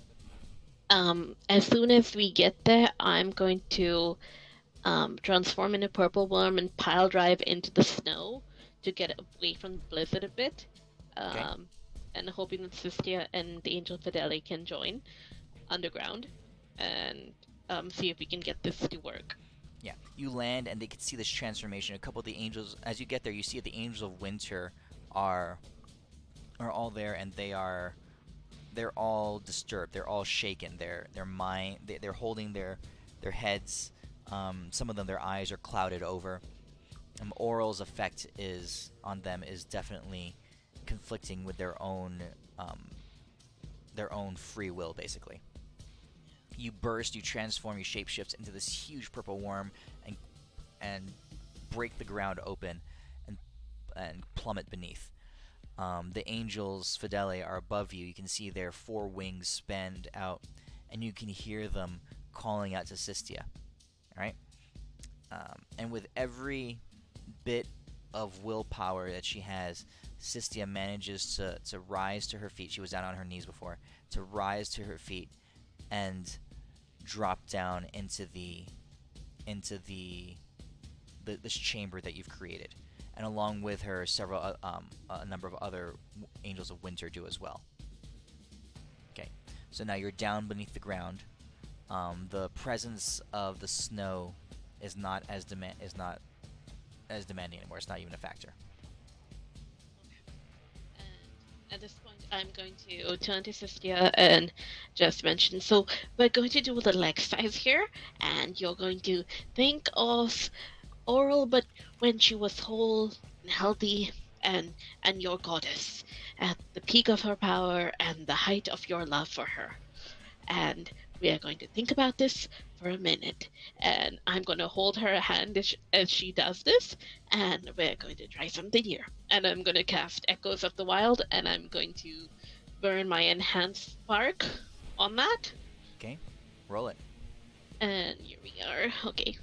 As soon as we get there, I'm going to transform into purple worm and pile drive into the snow to get away from the blizzard a bit. And hoping that Sistia and the Angel Fidele can join underground and see if we can get this to work. Yeah, you land and they can see this transformation. A couple of the angels, as you get there, you see that the angels of winter are all there, and they're all disturbed. They're all shaken. Their mind, they're holding their heads. Some of them, their eyes are clouded over. Oral's effect on them is definitely conflicting with their own free will, basically. You burst, you transform, you shapeshift into this huge purple worm and break the ground open and plummet beneath. The angels Fidele are above you. You can see their four wings spanned out, and you can hear them calling out to Sistia. All right, and with every bit of willpower that she has, Sistia manages to rise to her feet. She was down on her knees before. To rise to her feet and drop down into this chamber that you've created, and along with her, a number of other angels of winter do as well. Okay, so now you're down beneath the ground. The presence of the snow is not as demanding anymore. It's not even a factor. And at this point, I'm going to turn to Sistia and just mention. So we're going to do a little exercise here, and you're going to think of Oral, but when she was whole and healthy, and your goddess at the peak of her power and the height of your love for her. And we are going to think about this for a minute. And I'm going to hold her hand as she does this. And we're going to try something here. And I'm going to cast Echoes of the Wild. And I'm going to burn my Enhanced Spark on that. Okay, roll it. And here we are. Okay.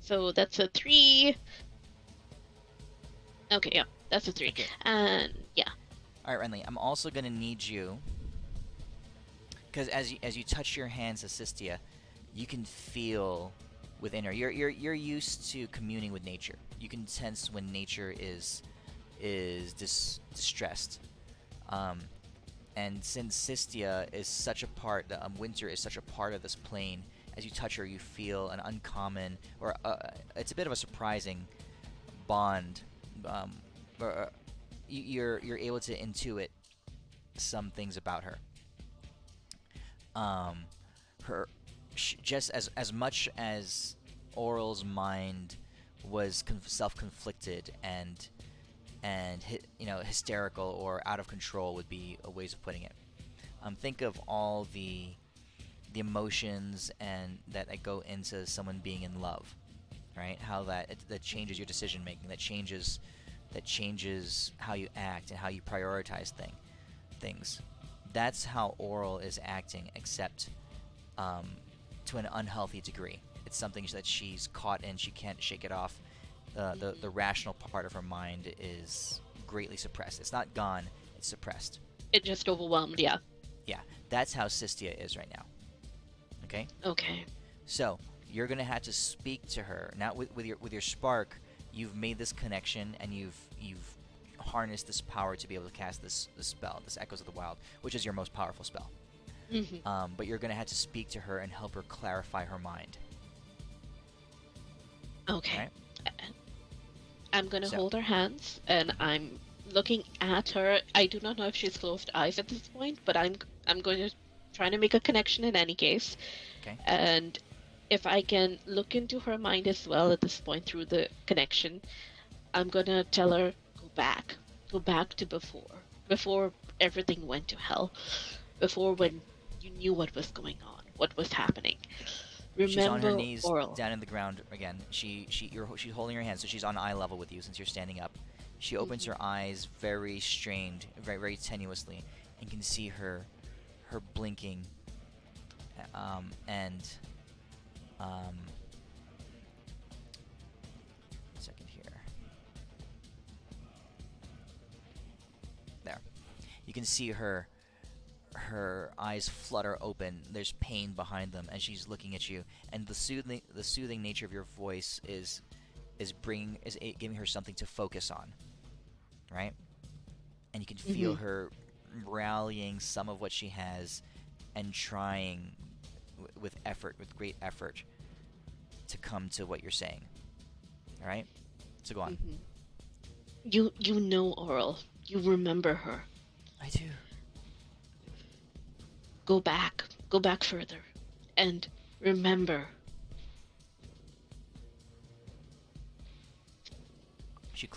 So that's a 3. Okay, yeah, that's a 3. Okay. And yeah. All right, Renly. I'm also gonna need you, because as you touch your hands, Assistia, you can feel within her. You're used to communing with nature. You can sense when nature is distressed. And since Sistia is such a part, Winter is such a part of this plane, as you touch her, you feel an uncommon, or it's a bit of a surprising bond. You're able to intuit some things about her. Just as much as Oral's mind was self-conflicted and hysterical or out of control would be a ways of putting it. Think of all the emotions and that go into someone being in love, right? How that changes your decision making, that changes how you act and how you prioritize things. That's how Oral is acting, except to an unhealthy degree. It's something that she's caught in. She can't shake it off. The rational part of her mind is greatly suppressed. It's not gone, it's suppressed. It just overwhelmed, yeah. Yeah, that's how Sistia is right now. Okay? Okay. So, you're going to have to speak to her. Now, with your spark, you've made this connection, and you've harnessed this power to be able to cast this spell, this Echoes of the Wild, which is your most powerful spell. Mm-hmm. But you're going to have to speak to her and help her clarify her mind. Okay. Right? I'm going to hold her hands, and I'm looking at her. I do not know if she's closed eyes at this point, but I'm going to try to make a connection in any case. Okay. And if I can look into her mind as well at this point through the connection, I'm going to tell her, go back to before everything went to hell, before when you knew what was going on, what was happening. Remember, she's on her knees, Oral. down in the ground again. She's holding her hand, so she's on eye level with you since you're standing up. She opens her eyes very strained, very, very tenuously, and can see her blinking. Second here. There. You can see her eyes flutter open. There's pain behind them, and she's looking at you. And the soothing nature of your voice is giving her something to focus on, right? And you can feel her rallying some of what she has and trying with great effort, to come to what you're saying. All right, so go on. You know Oral. You remember her. I do. Go back further, and remember.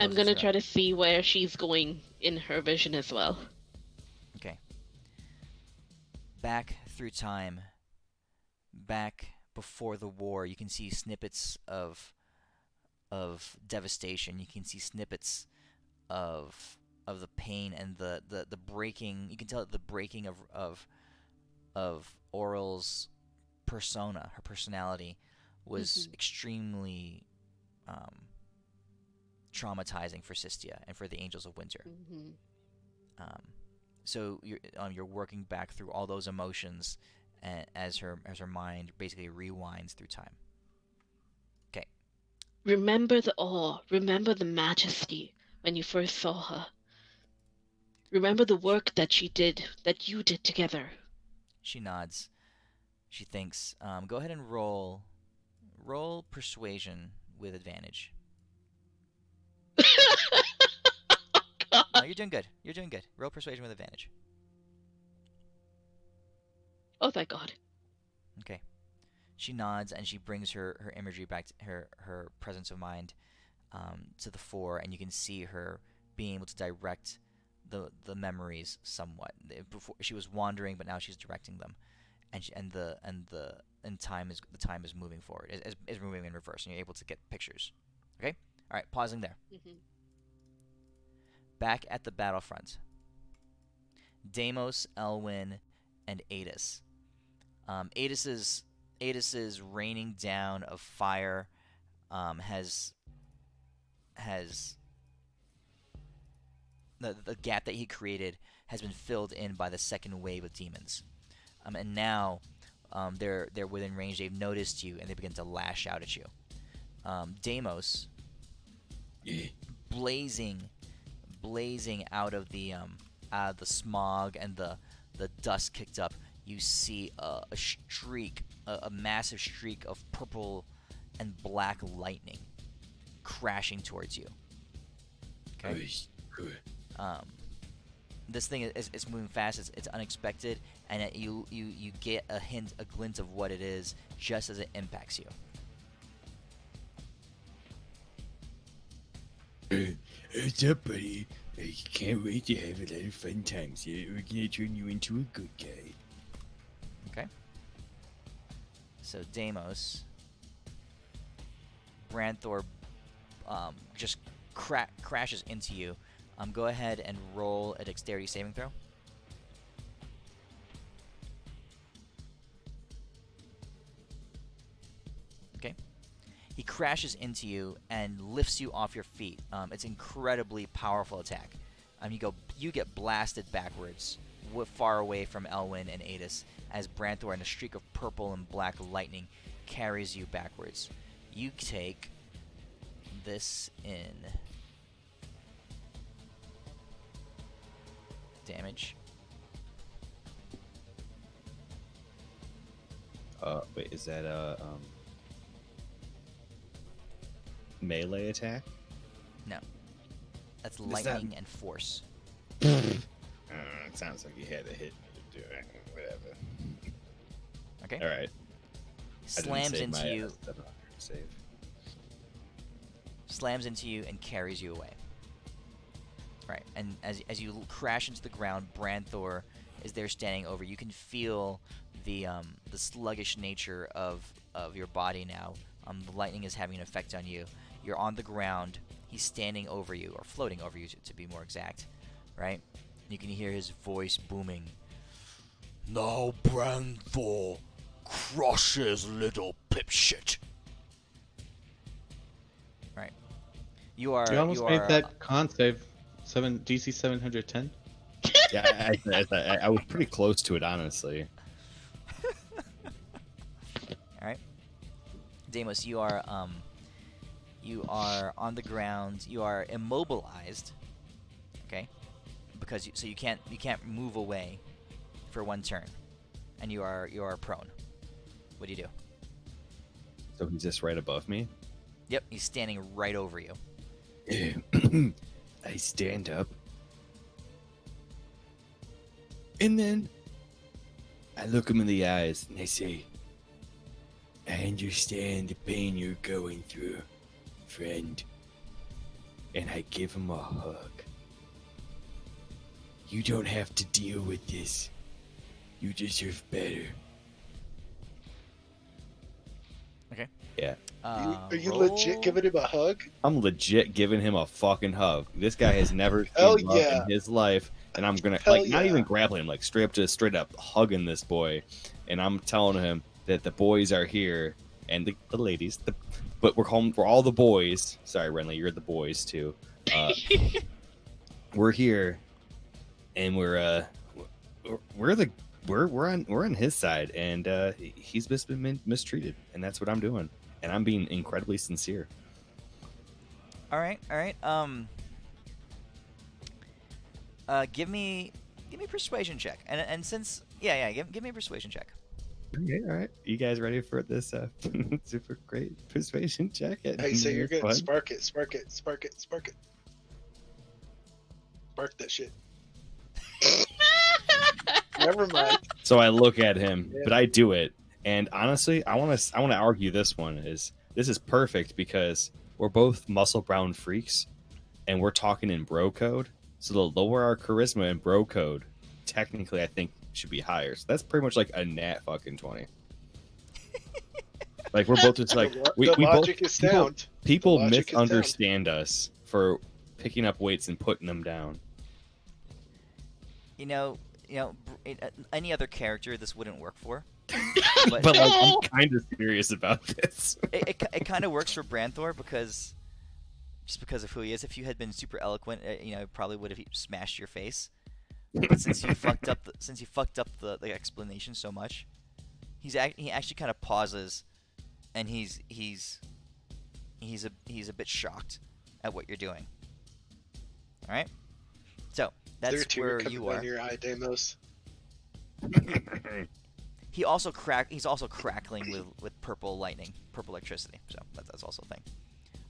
I'm gonna try to see where she's going in her vision as well. Okay. Back through time, back before the war, you can see snippets of devastation. You can see snippets of the pain and the breaking. You can tell the breaking of Oral's persona, her personality, was extremely traumatizing for Sistia and for the Angels of Winter. So you're working back through all those emotions, as her mind basically rewinds through time. Okay. Remember the awe. Remember the majesty when you first saw her. Remember the work that she did, that you did together. She nods. She thinks. Go ahead and roll persuasion with advantage. No, you're doing good. You're doing good. Roll persuasion with advantage. Oh, thank God. Okay. She nods and she brings her imagery back to her presence of mind to the fore, and you can see her being able to direct the memories somewhat. Before she was wandering, but now she's directing them, and the time is moving forward. Is moving in reverse, and you're able to get pictures. Okay. All right. Pausing there. Mm-hmm. Back at the battlefront, Deimos, Elwyn, and Adis. Adis's raining down of fire has the gap that he created has been filled in by the second wave of demons, and now they're within range. They've noticed you and they begin to lash out at you. Deimos, blazing out of the smog and the dust kicked up. You see a massive streak of purple and black lightning crashing towards you. Okay. Good. This thing is moving fast. It's unexpected, and you get a glint of what it is just as it impacts you. What's up, buddy? I can't wait to have a lot of fun times here. We're gonna turn you into a good guy. Okay. So Deimos, Branthor, just crashes into you. Go ahead and roll a dexterity saving throw. Okay. He crashes into you and lifts you off your feet. It's an incredibly powerful attack. You get blasted backwards, far away from Elwyn and Adis, as Branthor and a streak of purple and black lightning carries you backwards. You take this in damage. Wait, is that a melee attack? No. That's lightning and force. It sounds like you had to hit me to do it. Whatever. Okay. All right. Slams into you. 700 save. Slams into you and carries you away. Right, and as you crash into the ground, Branthor is there standing over. You can feel the sluggish nature of your body now. The lightning is having an effect on you. You're on the ground. He's standing over you, or floating over you, to be more exact. Right? You can hear his voice booming. Now, Branthor, crush his little pipshit. Right. You are. You almost made that con save. DC 710. Yeah, I was pretty close to it, honestly. All right, Deimos, you are on the ground. You are immobilized. Okay, because you can't move away for one turn, and you are prone. What do you do? So he's just right above me? Yep, he's standing right over you. I stand up. And then I look him in the eyes and I say, I understand the pain you're going through, friend. And I give him a hug. You don't have to deal with this. You deserve better. Okay. Yeah. Are you Roll- legit giving him a hug? I'm legit giving him a fucking hug. This guy has never Hell seen love yeah. in his life, and I'm gonna Hell not yeah. even grappling him, like straight up hugging this boy, and I'm telling him that the boys are here and the ladies, but we're home for all the boys. Sorry, Renly, you're the boys too. We're here, and we're on his side, and he's just been mistreated, and that's what I'm doing, and I'm being incredibly sincere. All right. Give me a persuasion check, and since Yeah. Give me a persuasion check. Okay, all right. You guys ready for this super great persuasion check? Hey, so you're good. Fun? Spark it. Spark that shit. Never mind. So I look at him, Yeah. but I do it. And honestly, I want to argue this is perfect because we're both muscle brown freaks, and we're talking in bro code. So the lower our charisma in bro code, technically, I think should be higher. So that's pretty much like a nat fucking 20. Like we're both just like we logic both is sound. people The logic is sound. misunderstand us for picking up weights and putting them down. Any other character this wouldn't work for. But like, I'm kind of serious about this. It kind of works for Branthor because of who he is. If you had been super eloquent, probably would have smashed your face. But since you fucked up the explanation so much, he actually kind of pauses, and he's a bit shocked at what you're doing. All right, so that's where you are. Your eye, Deimos. He's also crackling with purple lightning, purple electricity. So that's also a thing.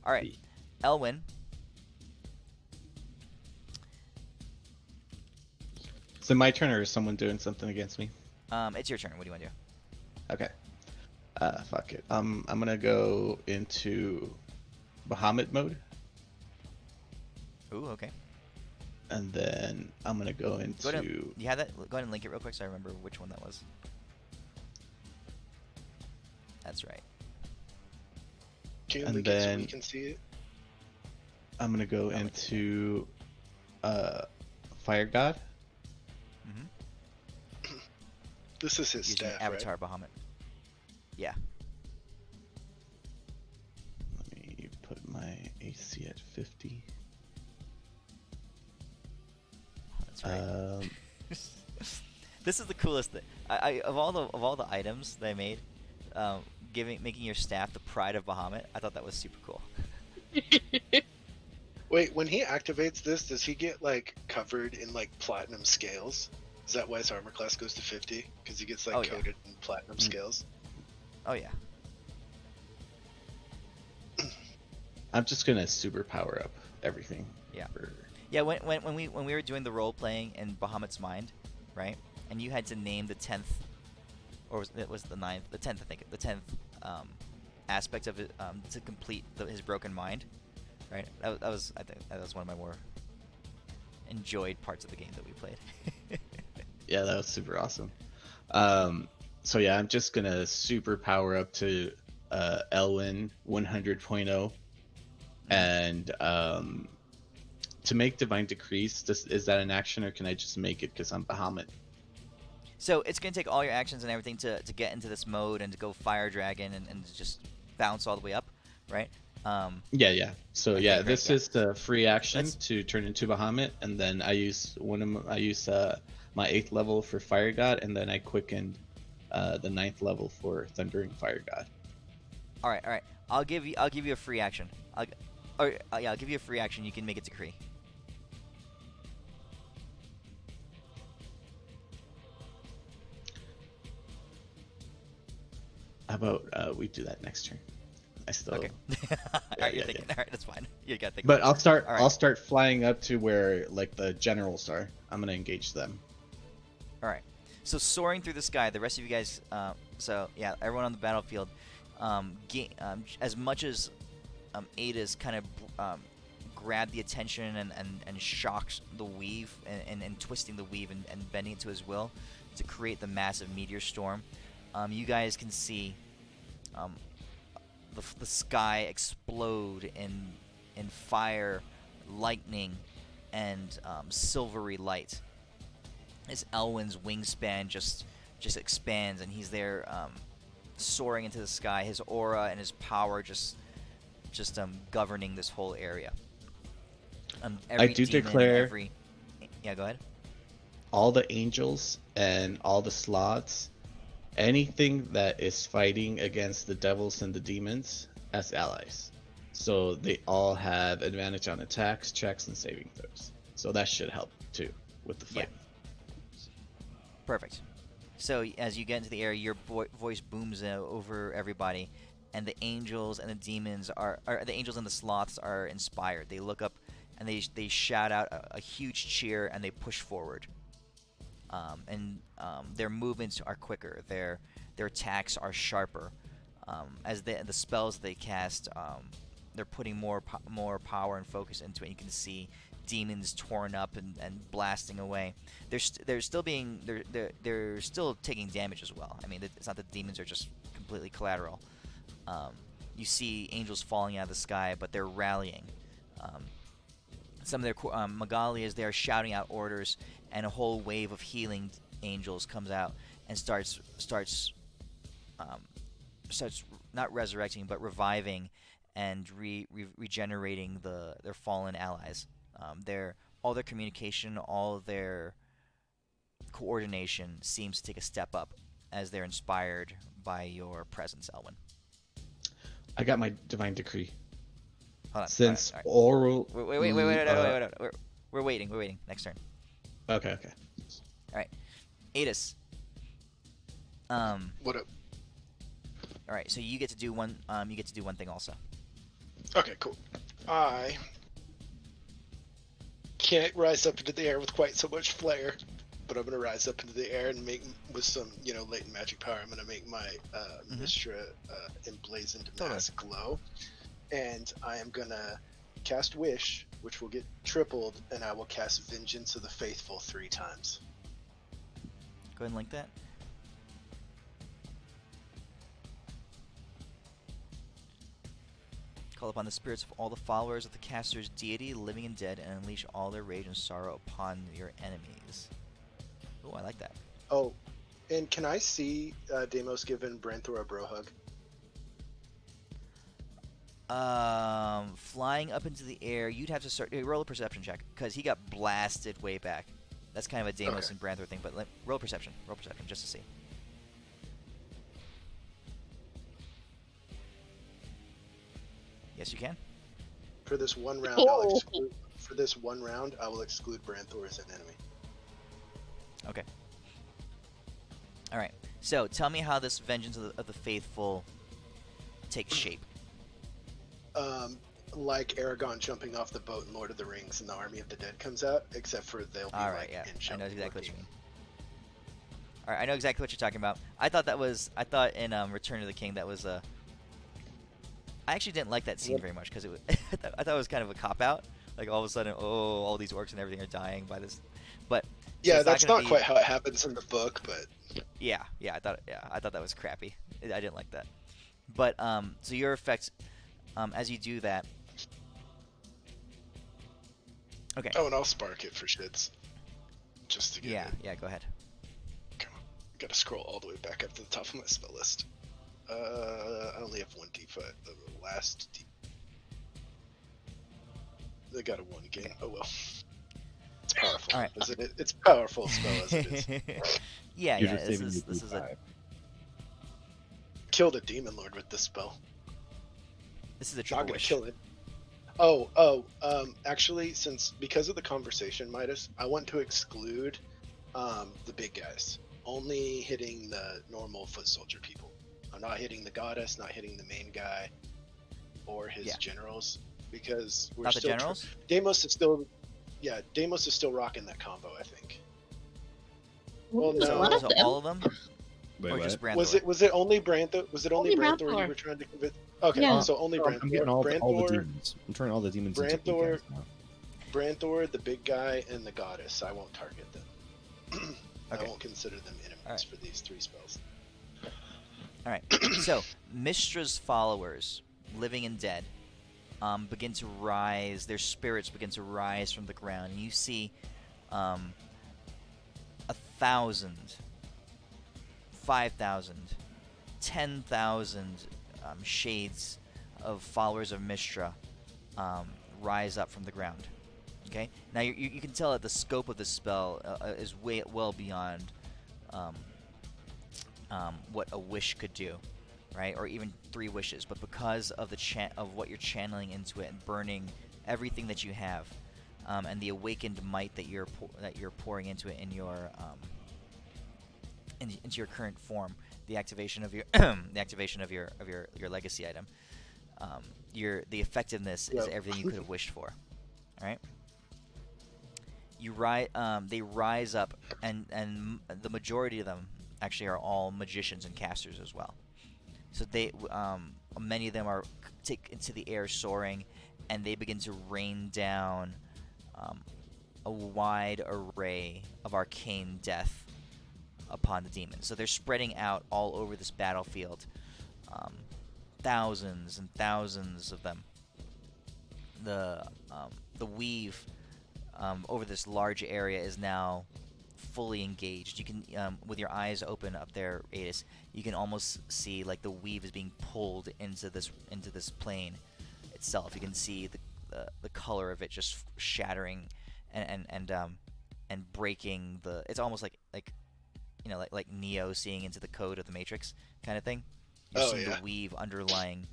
All right, Elwyn. Is it my turn or is someone doing something against me? It's your turn. What do you want to do? Okay. Fuck it. I'm gonna go into Bahamut mode, Ooh, okay. and then I'm gonna go into. You have that? Go ahead and link it real quick so I remember which one that was. That's right. Can you And link it so then- we can see it? I'm gonna go I'll link into Fire God. This is his Using staff, Avatar right? Bahamut. Yeah. Let me put my AC at 50. That's right. This is the coolest thing. Of all the items they made, making your staff the pride of Bahamut. I thought that was super cool. Wait, when he activates this, does he get like covered in like platinum scales? Is that why his armor class goes to 50? Because he gets like Oh, yeah. coated in platinum scales. Oh yeah. I'm just gonna super power up everything. Yeah. for- Yeah, when we were doing the role playing in Bahamut's mind, right? And you had to name the 10th, or was the 9th, the 10th, I think, the 10th aspect of it to complete his broken mind, right? I think that was one of my more enjoyed parts of the game that we played. Yeah, that was super awesome. So yeah, I'm just gonna super power up to Elwyn 100.0, and to make Divine Decrease, is that an action or can I just make it because I'm Bahamut? So it's gonna take all your actions and everything to get into this mode and to go Fire Dragon and to just bounce all the way up, right? Yeah. So Okay, yeah, great, this yeah. is the free action Let's- to turn into Bahamut, and then I use my 8th level for Fire God, and then I quickened the 9th level for Thundering Fire God. All right. I'll give you a free action. I'll give you a free action. You can make a decree. How about we do that next turn? I still. Okay. All right, you're yeah, thinking. yeah. All right, that's fine. You got to think. But I'll start. All right. I'll start flying up to where like the generals are. I'm gonna engage them. All right. So soaring through the sky, the rest of you guys. So yeah, everyone on the battlefield. As much as Ada's kind of grabbed the attention and shocks the weave and twisting the weave and bending it to his will to create the massive meteor storm, you guys can see the sky explode in fire, lightning, and silvery light. As Elwyn's wingspan just expands, and he's there soaring into the sky. His aura and his power just governing this whole area. I do declare. Yeah, go ahead. All the angels and all the slots, anything that is fighting against the devils and the demons as allies. So they all have advantage on attacks, checks, and saving throws. So that should help too with the fight. Perfect. So as you get into the air, your voice booms over everybody, and the angels and the demons the angels and the sloths are inspired. They look up and they shout out a huge cheer, and they push forward. Their movements are quicker. Their attacks are sharper. As the spells they cast, they're putting more power and focus into it. You can see demons torn up and blasting away. They're still taking damage as well. I mean, it's not that the demons are just completely collateral. You see angels falling out of the sky, but they're rallying. Some of their Magali, as they are shouting out orders, and a whole wave of healing angels comes out and starts not resurrecting but reviving and regenerating their fallen allies. All their communication, all their coordination seems to take a step up as they're inspired by your presence, Elwyn. I got my divine decree. Hold on. Since all right. oral. Wait. We're waiting. We're waiting. Next turn. Okay. All right. Adis. What up? All right. So you get to do one. You get to do one thing also. Okay, cool. I can't rise up into the air with quite so much flair, but I'm gonna rise up into the air and make with some, latent magic power. I'm gonna make my Mistra emblazoned mask glow, and I am gonna cast Wish, which will get tripled, and I will cast Vengeance of the Faithful 3 times. Go ahead and link that. Call upon the spirits of all the followers of the caster's deity, living and dead, and unleash all their rage and sorrow upon your enemies. Oh, I like that. Oh, and can I see Deimos giving Branthor a bro hug? Flying up into the air, you'd have to roll a perception check, because he got blasted way back. That's kind of a Deimos and Branthor thing, but roll perception, just to see. Yes, you can. For this one round, I will exclude Branthor as an enemy. Okay. All right. So tell me how this vengeance of the faithful takes shape. Like Aragorn jumping off the boat in Lord of the Rings, and the army of the dead comes out, except for they'll be All right, like yeah. in I know exactly what you working. mean. All right, I know exactly what you're talking about. I thought in Return of the King that was a. I actually didn't like that scene very much because I thought it was kind of a cop out. Like all of a sudden, all these orcs and everything are dying by this, but Yeah, it's that's not be... quite how it happens in the book, but yeah, I thought that was crappy. I didn't like that. But so your effects, as you do that. Okay. Oh, and I'll spark it for shits, just to get it. Yeah. Go ahead. Come on, gotta scroll all the way back up to the top of my spell list. I only have 1 D5. The last D. They got a 1 gain. Okay. Oh well. It's powerful. All right. It's a powerful spell as it is. yeah. This is a Killed a demon lord with this spell. This is a Not triple gonna wish. kill it. Actually, because of the conversation, Midas, I want to exclude the big guys. Only hitting the normal foot soldier people. I'm not hitting the goddess, not hitting the main guy, or his generals, because we're Not still the generals? Deimos is still rocking that combo, I think. Well, So no. one of So them. all of them, Wait, or what? just Branthor? Was it only Branthor? Was it only Branthor you Branthor. were trying to convince? Okay, Yeah. so only Branthor. I'm getting all the Branthor, demons. I'm turning all the demons into big Branthor- guys now. Branthor, the big guy, and the goddess. I won't target them. Okay. I won't consider them enemies Alright. for these 3 spells. All right. So Mistra's followers, living and dead, begin to rise. Their spirits begin to rise from the ground, and you see 1,000, 5,000, 10,000 shades of followers of Mistra rise up from the ground. Okay. Now you can tell that the scope of the spell is well beyond what a wish could do, right? Or even 3 wishes. But because of of what you're channeling into it and burning everything that you have, and the awakened might that you're pouring into it in into your current form, the activation of your the activation of your legacy item, the effectiveness is Yep. everything you could have wished for. All right. They rise up, and the majority of them actually are all magicians and casters as well. So many of them are take into the air soaring, and they begin to rain down a wide array of arcane death upon the demons. So they're spreading out all over this battlefield, thousands and thousands of them. The weave over this large area is now fully engaged. You can, with your eyes open up there, Adis, you can almost see like the weave is being pulled into this plane itself. You can see the color of it just shattering and breaking the. It's almost like like Neo seeing into the code of the Matrix kind of thing. You're seeing the weave underlying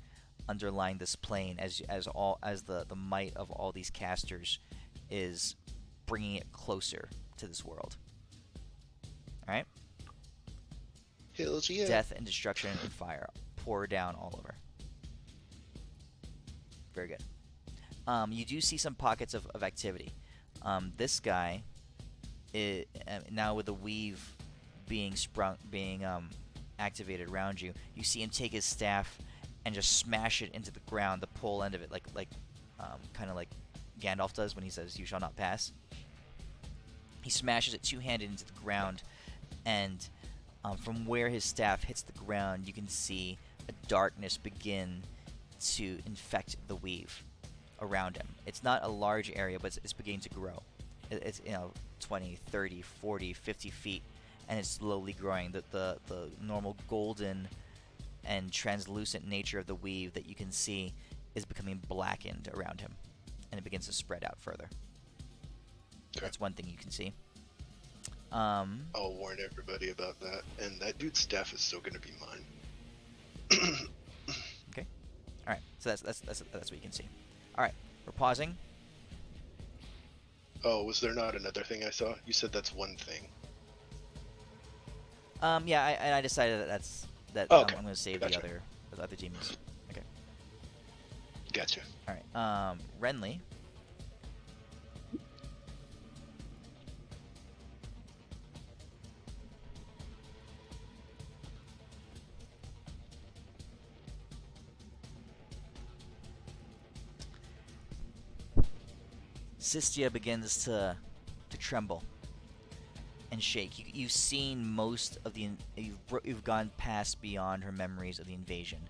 this plane as the might of all these casters is bringing it closer to this world. All right. Hells yeah. Death and destruction and fire pour down all over. Very good. You do see some pockets of activity. This guy, now with the weave being activated around you, you see him take his staff and just smash it into the ground, the pole end of it, like kind of like Gandalf does when he says, "You shall not pass." He smashes it two-handed into the ground, and from where his staff hits the ground, you can see a darkness begin to infect the weave around him. It's not a large area, but it's beginning to grow. It's 20, 30, 40, 50 feet, and it's slowly growing. The normal golden and translucent nature of the weave that you can see is becoming blackened around him, and it begins to spread out further. Okay. That's one thing you can see. I'll warn everybody about that, and that dude's staff is still going to be mine. Okay. All right. So that's what you can see. All right. We're pausing. Oh, was there not another thing I saw? You said that's one thing. Yeah. I decided that Okay. I'm going to save Gotcha. the other demons. Okay. Gotcha. All right. Renly. Sistia begins to tremble and shake. You've seen most of you've gone past beyond her memories of the invasion,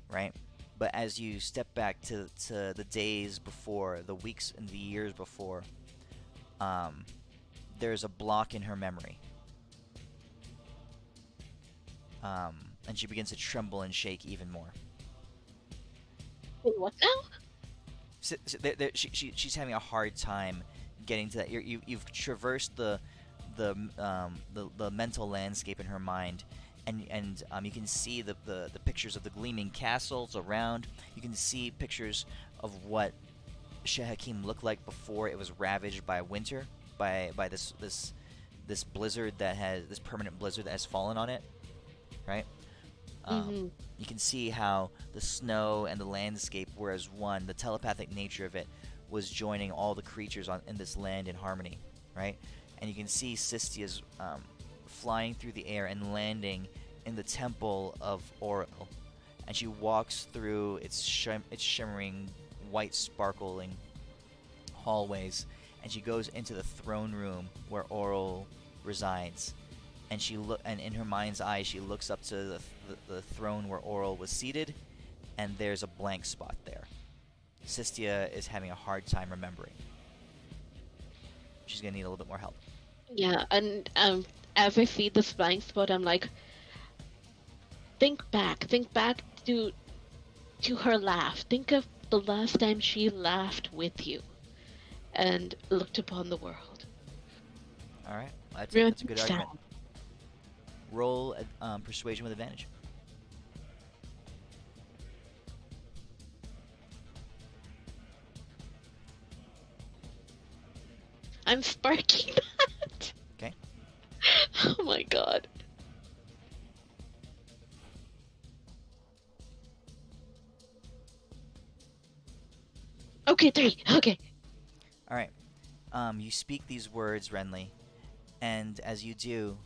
right? But as you step back to the days before, the weeks and the years before, there's a block in her memory, and she begins to tremble and shake even more. Wait, what now? She's having a hard time getting to that. You've traversed the mental landscape in her mind, and you can see the pictures of the gleaming castles around. You can see pictures of what Shehakim looked like before it was ravaged by winter, by this blizzard this permanent blizzard that has fallen on it, right? You can see how the snow and the landscape were as one. The telepathic nature of it was joining all the creatures in this land in harmony, right? And you can see Sistia's flying through the air and landing in the temple of Auril. And she walks through its shimmering, white, sparkling hallways, and she goes into the throne room where Auril resides. And and in her mind's eye, she looks up to the throne where Auril was seated, and there's a blank spot there. Sistia is having a hard time remembering. She's gonna need a little bit more help. Yeah, and as I see this blank spot, I'm like, think back to her laugh. Think of the last time she laughed with you, and looked upon the world. All right, that's Really a good sad. argument. Roll persuasion with advantage. I'm sparking that. Okay. Oh my god. Okay, 3. Okay. All right. You speak these words, Renly, and as you do,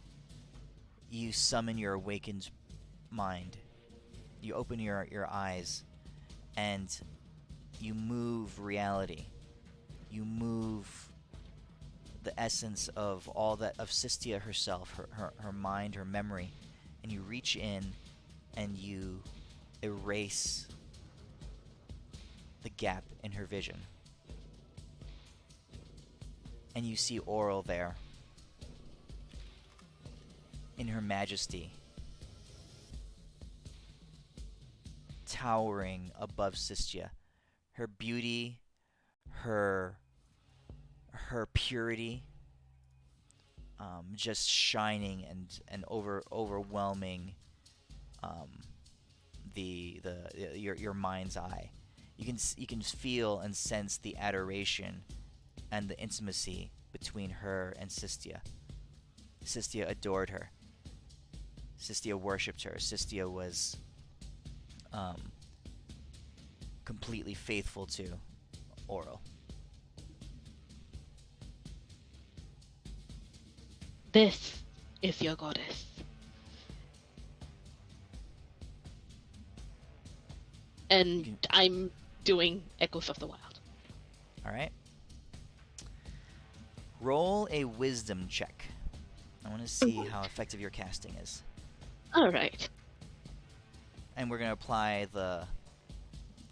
you summon your awakened mind. You open your eyes, and you move reality. You move the essence of all that of Sistia herself, her mind, her memory, and you reach in and you erase the gap in her vision. And you see Oral there in her majesty, towering above Sistia. Her beauty, her purity, just shining and overwhelming your mind's eye. You can feel and sense the adoration and the intimacy between her and Sistia. Sistia adored her. Sistia worshipped her. Sistia was completely faithful to Oral. This is your goddess. And I'm doing Echoes of the Wild. All right. Roll a wisdom check. I want to see how effective your casting is. All right. And we're going to apply the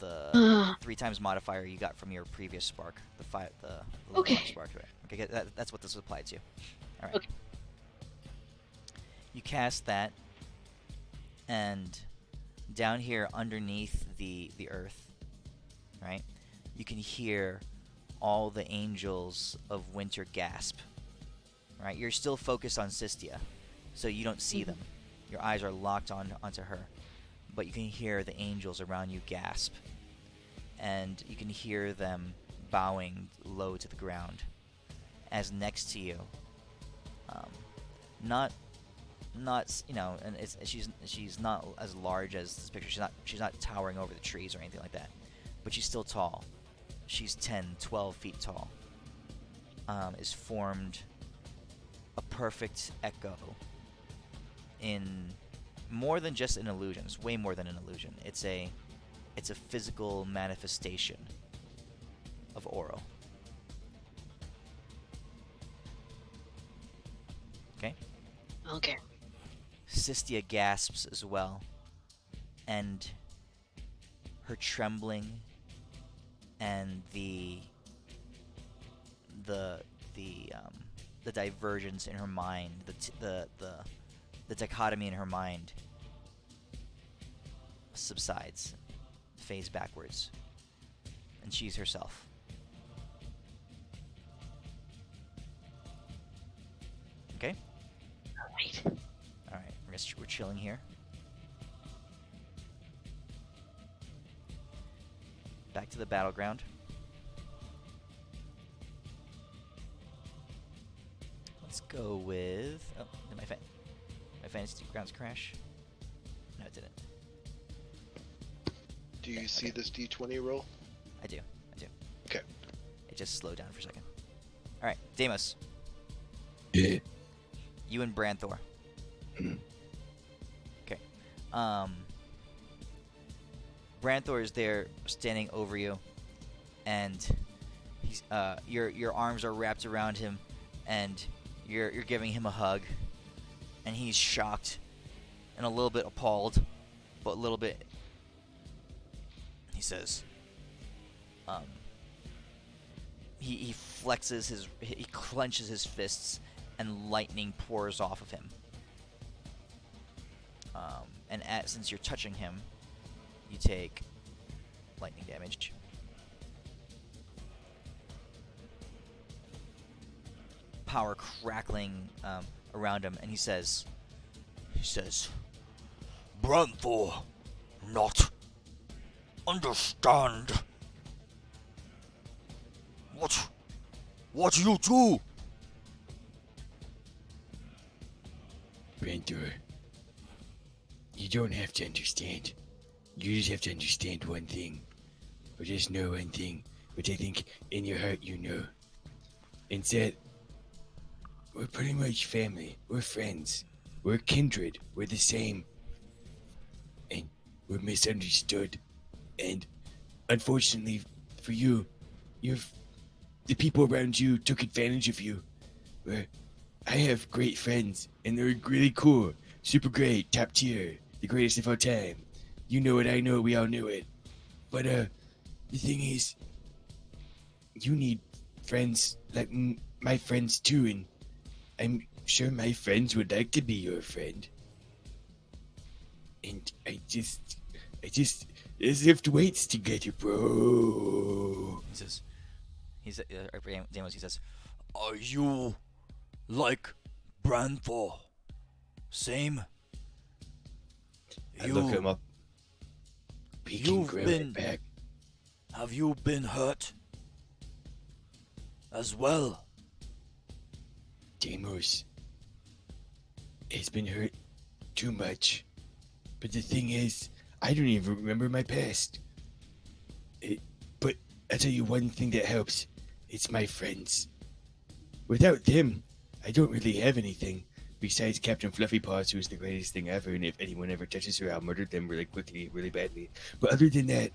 Uh, 3 times modifier you got from your previous spark, the level Okay. 5 spark. Okay, that's what this is applied to. All right. Okay. You cast that, and down here underneath the earth, right? You can hear all the angels of winter gasp. Right? You're still focused on Sistia, so you don't see them. Your eyes are locked onto her, but you can hear the angels around you gasp, and you can hear them bowing low to the ground. As next to you, not and she's not as large as this picture. She's not towering over the trees or anything like that, but she's still tall. She's 10, 12 feet tall. Is formed a perfect echo in more than just an illusion. It's way more than an illusion. It's a physical manifestation of Oral. Okay? Okay. Sistia gasps as well, and her trembling and the divergence in her mind, the dichotomy in her mind subsides, fades backwards, and she's herself. Okay? Alright. Alright, we're chilling here. Back to the battleground. Let's go with... Oh, did my fantasy grounds crash? No, it didn't. Do you Okay, see okay. this D20 roll? I do. Okay. It just slowed down for a second. Alright, Deimos. Yeah. You and Branthor. Okay. Branthor is there standing over you, and he's your arms are wrapped around him, and you're giving him a hug, and he's shocked and a little bit appalled, but a little bit. He says, he flexes he clenches his fists, and lightning pours off of him. And since you're touching him, you take lightning damage. Power crackling around him, and he says, Branthor, not understand. What you do? Branthor, you don't have to understand. You just have to understand one thing. Or just know one thing. which I think in your heart you know. And that we're pretty much family. We're friends. We're kindred. We're the same. And we're misunderstood. And unfortunately for you, the people around you took advantage of you. Where I have great friends, and they're really cool, super great, top tier, the greatest of all time. You know it, I know it, we all know it. But the thing is, you need friends like my friends too, and I'm sure my friends would like to be your friend. And I just, lift weights together, bro. Damos, he says, "Are you like Branthor? Same? I look him up. He can You've grab been- it back. Have you been hurt as well?" Deimos has been hurt too much. But the thing is, I don't even remember my past. But I'll tell you one thing that helps. It's my friends. Without them, I don't really have anything. Besides Captain Fluffy Paws, who's the greatest thing ever, and if anyone ever touches her, I'll murder them really quickly, really badly. But other than that,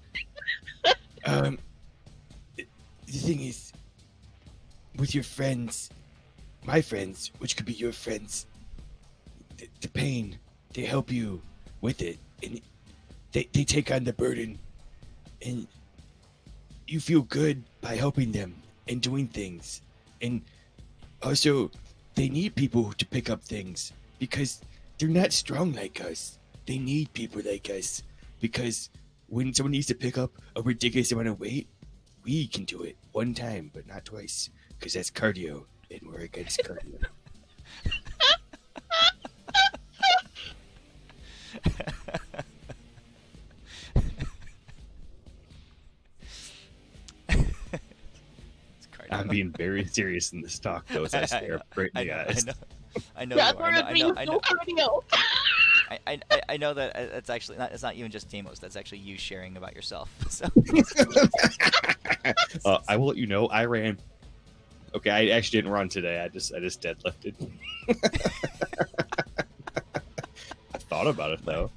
the thing is, with your friends, my friends, which could be your friends, the pain, they help you with it, and they take on the burden, and you feel good by helping them and doing things. And also, they need people to pick up things because they're not strong like us. They need people like us because when someone needs to pick up a ridiculous amount of weight, we can do it one time, but not twice, because that's cardio, and we're against cardio. I'm being very serious in this talk, though, as I stare right in the eyes. I know. That's you are. where it means no cardio. I know that it's actually not. It's not even just Damos. That's actually you sharing about yourself. So. I will let you know. I ran. Okay, I actually didn't run today. I just deadlifted. I thought about it though.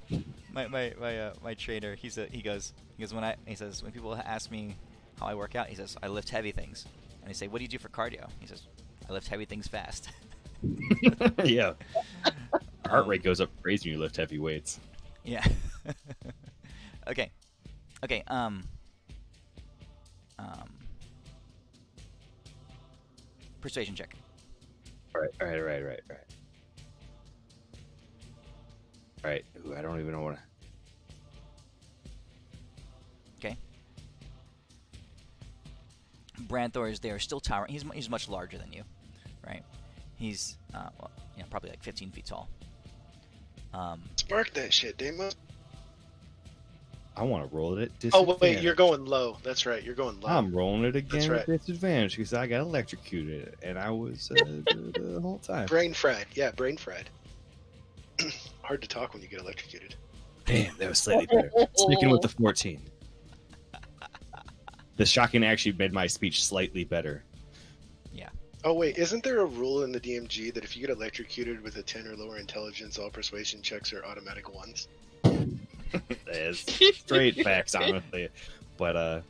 My trainer. He goes when people ask me how I work out, he says I lift heavy things, and I say, what do you do for cardio? He says I lift heavy things fast. Yeah. Heart rate goes up crazy when you lift heavy weights. Yeah. Okay. Persuasion check. All right. Ooh, I don't even know what. Okay. Branthor is there, still towering. He's much larger than you, right? He's probably like 15 feet tall. Spark that shit, Damo. I want to roll it at Oh disadvantage. wait, you're going low. That's right, you're going low. I'm rolling it again That's right. at disadvantage because I got electrocuted and I was the whole time. Brain fried. Yeah, brain fried. Hard to talk when you get electrocuted. Damn, that was slightly better. Sticking with the 14. The shotgun actually made my speech slightly better. Yeah. Oh wait, isn't there a rule in the DMG that if you get electrocuted with a 10 or lower intelligence, all persuasion checks are automatic ones? That is straight facts, honestly. But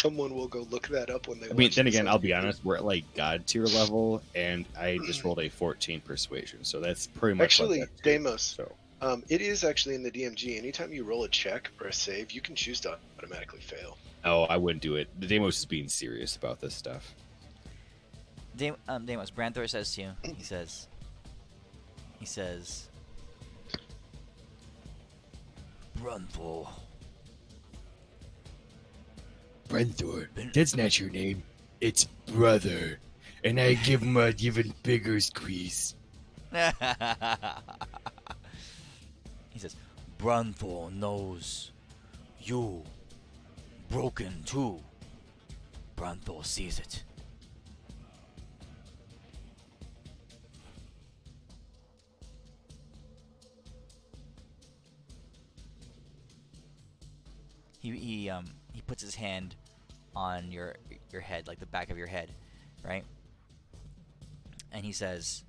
Someone will go look that up when they. I mean, watch then this again, on I'll be YouTube. honest, we're at like god tier level, and I just rolled a 14 persuasion, so that's pretty much Actually, like that tier, Damos, So it is actually in the DMG. Anytime you roll a check or a save, you can choose to automatically fail. oh, I wouldn't do it. The Deimos is being serious about this stuff. Damos, Branthor says to you, he says, Branthor. Branthor, that's not your name. It's brother. And I give him an even bigger squeeze. He says, Branthor knows you broken too. Branthor sees it. he puts his hand on your head, like the back of your head, right? And he says,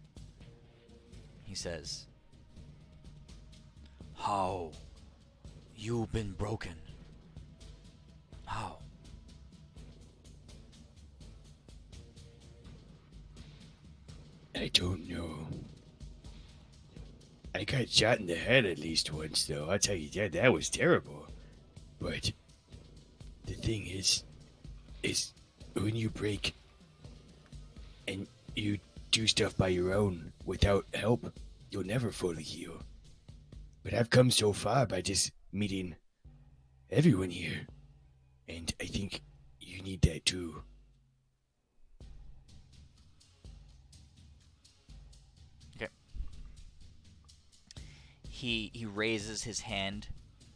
"How you've been broken? How?" I don't know. I got shot in the head at least once, though. I'll tell you that. That was terrible. But the thing is when you break and you do stuff by your own without help, you'll never fully heal. But I've come so far by just meeting everyone here. And I think you need that too. Okay. He raises his hand,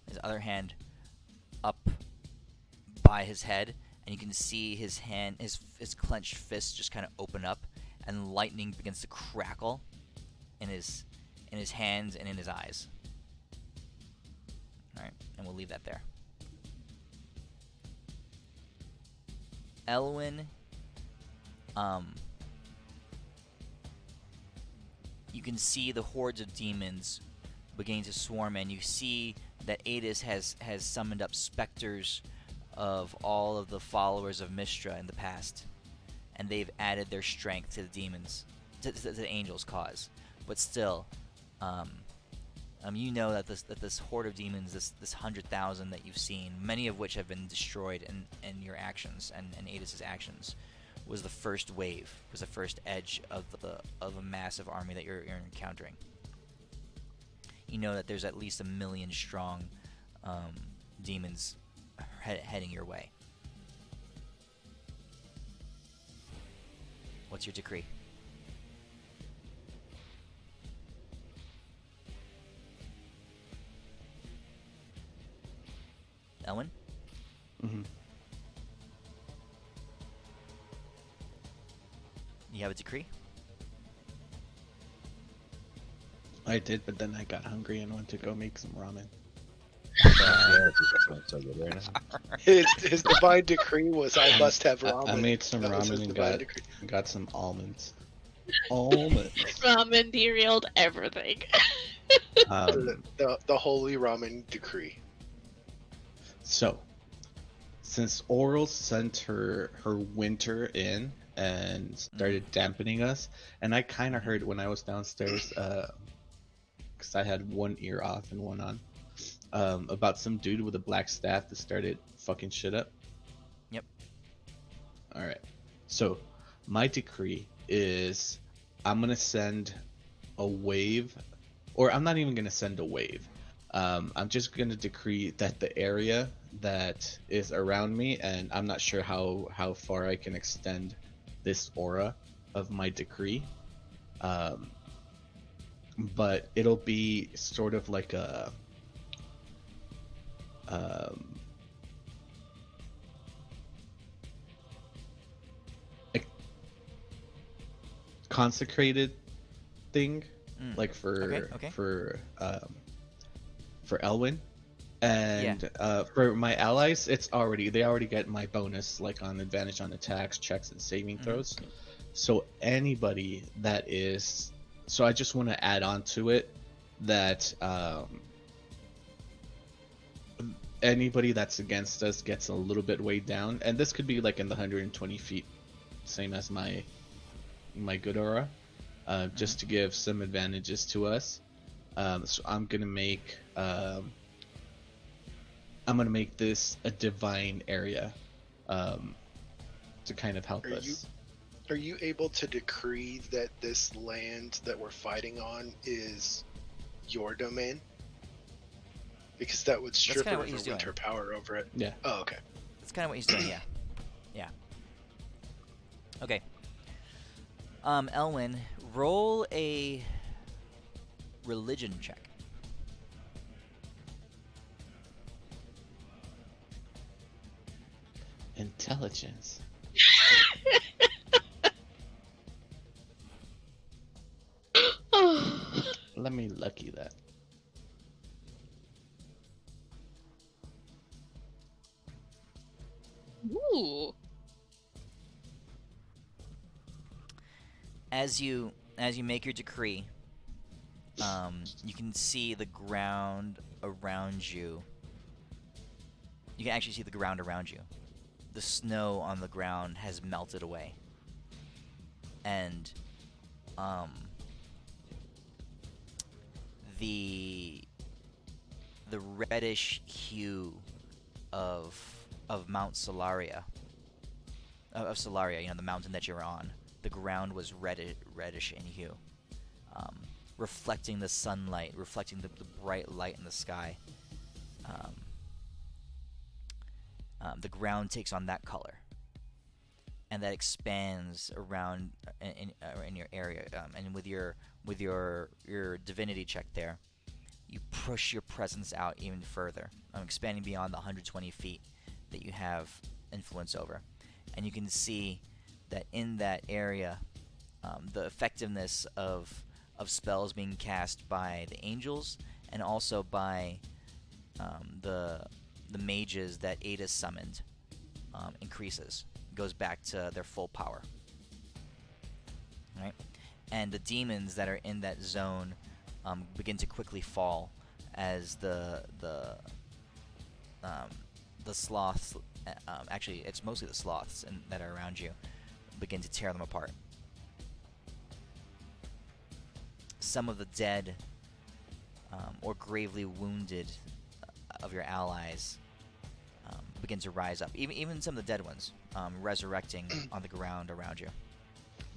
his other hand, up by his head, and you can see his hand, his clenched fist just kind of open up, and lightning begins to crackle in his hands and in his eyes. All right, and we'll leave that there. Elwyn, you can see the hordes of demons beginning to swarm, and you see that Adis has summoned up specters of all of the followers of Mistra in the past, and they've added their strength to the demons, to the angels' cause. But still, you know that this horde of demons, this 100,000 that you've seen, many of which have been destroyed in your actions and Adis's actions, was the first wave, was the first edge of a massive army that you're encountering. You know that there's at least 1 million strong demons heading your way. What's your decree? Elwyn? Mm-hmm. You have a decree? I did, but then I got hungry and went to go make some ramen. Yeah, that's what's so good right now. His divine decree was, "I must have ramen." I made some That was his ramen and divine decree. got some almonds. Almonds. Ramen derailed everything. The holy ramen decree. So, since Oral sent her winter in and started dampening us, and I kind of heard when I was downstairs, because I had one ear off and one on, about some dude with a black staff that started fucking shit up. Yep. All right. So, my decree is I'm gonna send a wave, or I'm not even gonna send a wave. I'm just gonna decree that the area that is around me, and I'm not sure how far I can extend this aura of my decree, but it'll be sort of like a consecrated thing, like for Elwyn, and for my allies, they already get my bonus, like on advantage on attacks, checks, and saving throws. So anybody that is, so I just want to add on to it that anybody that's against us gets a little bit weighed down, and this could be like in the 120 feet, same as my good aura, just to give some advantages to us. So I'm gonna make this a divine area, to kind of help us. Are you able to decree that this land that we're fighting on is your domain? Because that would strip her of her winter power over it. Yeah. Oh, okay. That's kind of what he's doing, yeah. Yeah. Okay. Elwyn, roll a religion check. Intelligence. Let me lucky that. Ooh. As you make your decree, you can see the ground around you. You can actually see the ground around you. The snow on the ground has melted away, and the reddish hue of Mount Solaria, of Solaria, you know, the mountain that you're on. The ground was reddish in hue, reflecting the sunlight, reflecting the bright light in the sky. The ground takes on that color, and that expands around in your area. And with your divinity check there, you push your presence out even further, expanding beyond the 120 feet that you have influence over. And you can see that in that area, the effectiveness of spells being cast by the angels and also by the mages that Ada summoned increases, goes back to their full power. Right? And the demons that are in that zone begin to quickly fall as the sloths, actually it's mostly the sloths that are around you, begin to tear them apart. Some of the dead or gravely wounded of your allies begin to rise up. Even some of the dead ones resurrecting on the ground around you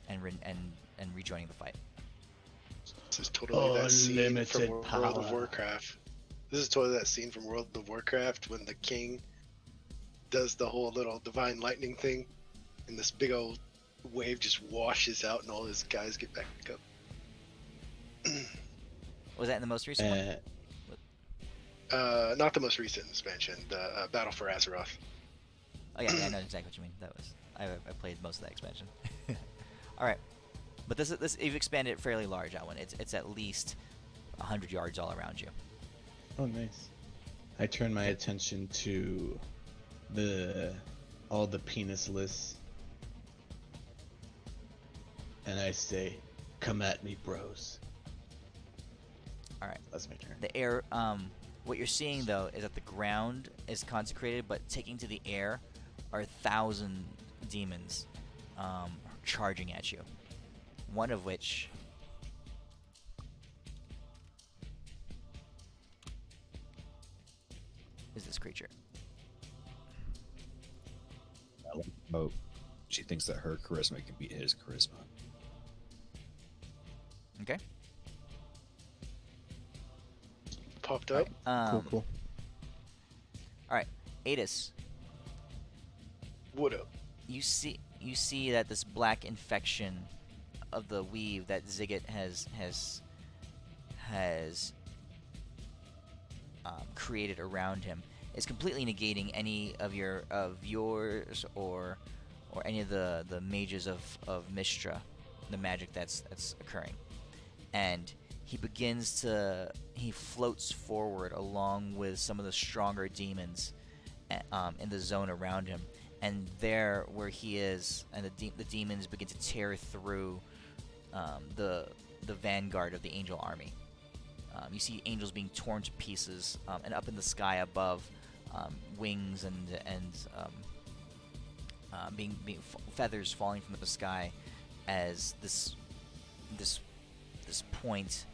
and rejoining the fight. This is totally that scene Unlimited from World power. of Warcraft. This is totally that scene from World of Warcraft when the king does the whole little divine lightning thing, and this big old wave just washes out, and all his guys get back up. Was that in the most recent one? Not the most recent expansion, the Battle for Azeroth. Oh yeah, I know exactly what you mean. That was I played most of that expansion. All right, but this you've expanded it fairly large. That one, it's at least 100 yards all around you. Oh, nice. I turn my attention to all the penisless, and I say, "Come at me, bros." All right. That's my turn. The air. What you're seeing though is that the ground is consecrated, but taking to the air are 1,000 demons charging at you. One of which is this creature. I like how she thinks that her charisma can beat his charisma. Okay. Popped up. Cool. All right, Adis. What up? You see that this black infection of the weave that Ziggit has created around him is completely negating any of yours or any of the mages of Mistra, the magic that's occurring. And he floats forward along with some of the stronger demons in the zone around him. And there, where he is, and the demons begin to tear through the vanguard of the angel army. You see angels being torn to pieces, and up in the sky above, wings and feathers falling from the sky, as this point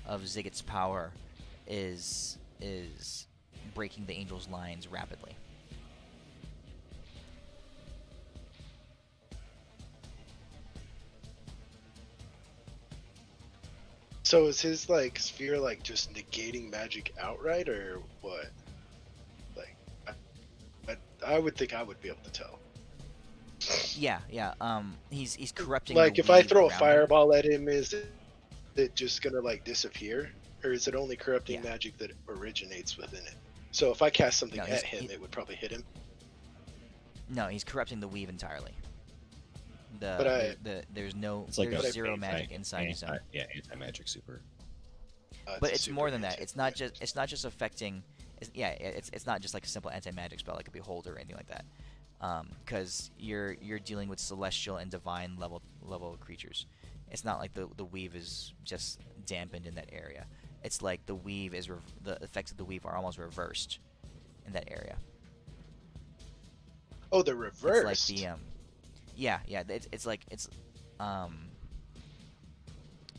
of Ziggit's power is breaking the angels' lines rapidly. So is his sphere just negating magic outright, or what? I would think I would be able to tell. Yeah. He's corrupting. If I throw a fireball at him, is it just gonna disappear, or is it only corrupting magic that originates within it? So if I cast something at him, it would probably hit him. No, he's corrupting the weave entirely. There's zero magic inside his zone. Yeah, anti-magic super. But it's more than that. It's not just affecting. It's not just like a simple anti-magic spell like a beholder or anything like that. because you're dealing with celestial and divine level creatures. It's not like the weave is just dampened in that area. It's like the weave is the effects of the weave are almost reversed in that area. Oh, the It's reverse. like the yeah. It's like it's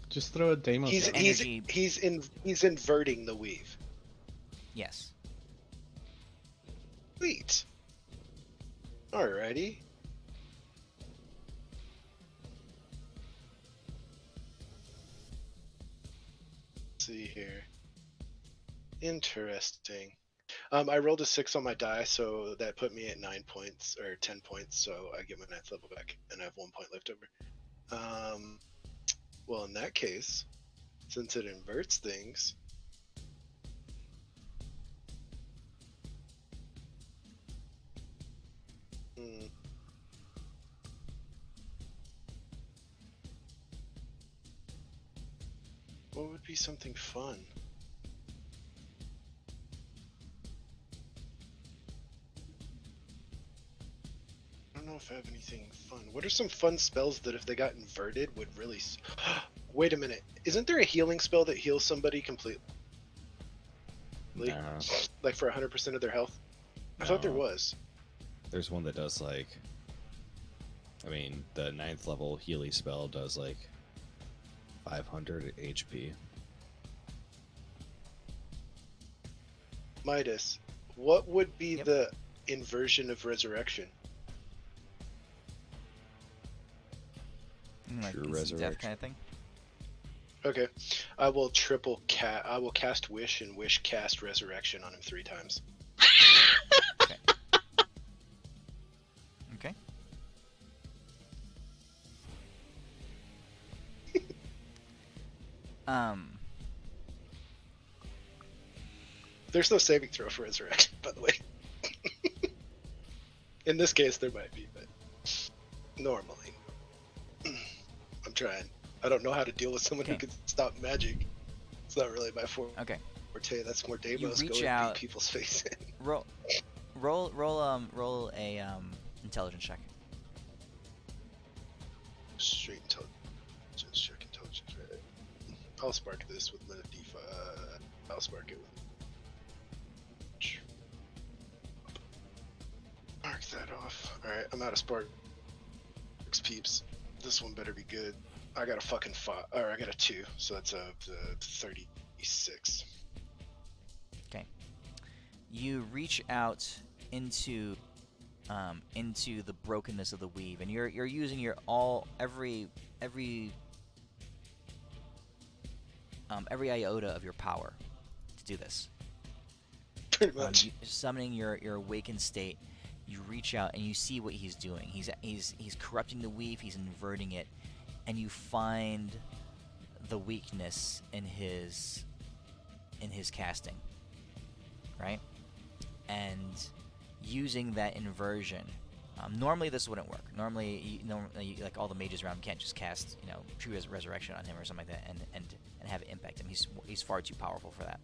Just throw a Deimos he's out. energy. he's inverting the weave. Yes. Sweet. Alrighty. Let's see here. Interesting. I rolled a 6 on my die, so that put me at 9 points or 10 points. So I get my 9th level back, and I have 1 point left over. Well, in that case, since it inverts things, what would be something fun? I don't know if I have anything fun. What are some fun spells that if they got inverted would really... Wait a minute. Isn't there a healing spell that heals somebody completely? Nah, Like for 100% of their health? I thought there No. was. there's one that does like. I mean, the 9th level Healy spell does like 500 HP. Midas, what would be Yep. the inversion of resurrection? Like True instant death resurrection. kind of thing. Okay. I will I will cast Wish and Wish cast Resurrection on him 3 times. Okay. There's no saving throw for Resurrection, by the way. In this case, there might be, but normally. I'm trying. I don't know how to deal with someone who Okay. can stop magic. It's not really my Okay. forte. That's more Deimos reach go and out- beat people's face in. Roll a intelligence check. Straight intelligence check, intelligence, right? I'll spark this with my D5. I'll spark it with. Mark that off. Alright, I'm out of sparks, peeps. This one better be good. I got a fucking 5. Or I got a 2, so that's a 36. You reach out into the brokenness of the weave, and you're using your every iota of your power to do this. Pretty much. Summoning your awakened state, you reach out and you see what he's doing. He's corrupting the weave. He's inverting it, and you find the weakness in his casting, right? And using that inversion. Normally this wouldn't work. Normally, like all the mages around can't just cast, True Resurrection on him or something like that and have it impact him. He's far too powerful for that.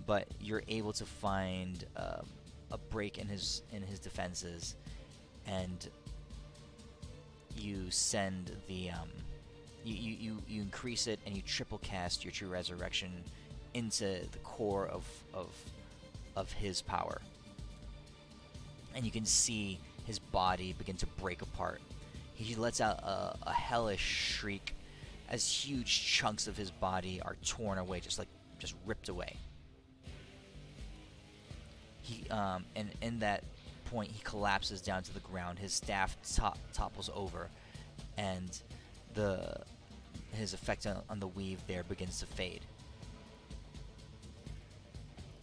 But you're able to find a break in his defenses, and you send the you increase it, and you triple cast your True Resurrection into the core of his power. And you can see his body begin to break apart. He lets out a hellish shriek as huge chunks of his body are torn away, just ripped away. And in that point, he collapses down to the ground. His staff topples over, and his effect on the weave there begins to fade.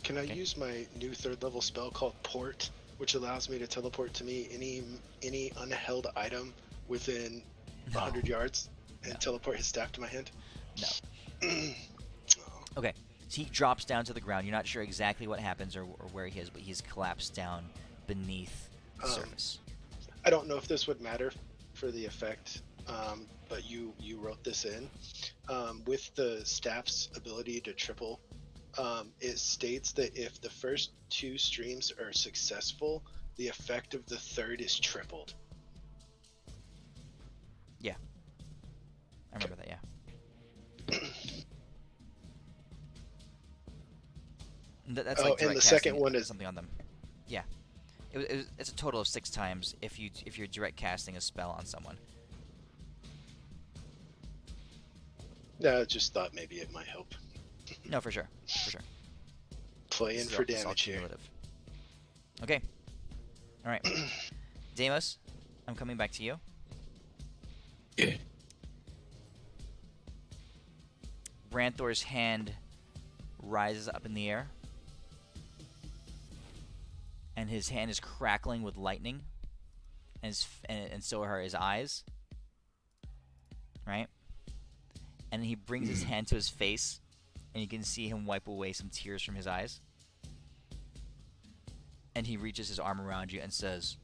Can I Okay. use my new 3rd level spell called Port, which allows me to teleport to me any unheld item within No. 100 yards and No. teleport his staff to my hand? No. Okay, so he drops down to the ground. You're not sure exactly what happens or where he is, but he's collapsed down beneath the surface. I don't know if this would matter for the effect, but you wrote this in. With the staff's ability to triple, it states that if the first 2 streams are successful, the effect of the third is tripled. I remember that. Yeah. That's like and direct the second casting one is something on them. Yeah. It's a total of 6 times if you're direct casting a spell on someone. No, I just thought maybe it might help. No, for sure. Playing This for is all damage here. cumulative. Okay. All right. Deimos, I'm coming back to you. Yeah. Branthor's hand rises up in the air, and his hand is crackling with lightning, and so are his eyes. Right? And he brings his hand to his face, and you can see him wipe away some tears from his eyes. And he reaches his arm around you and says,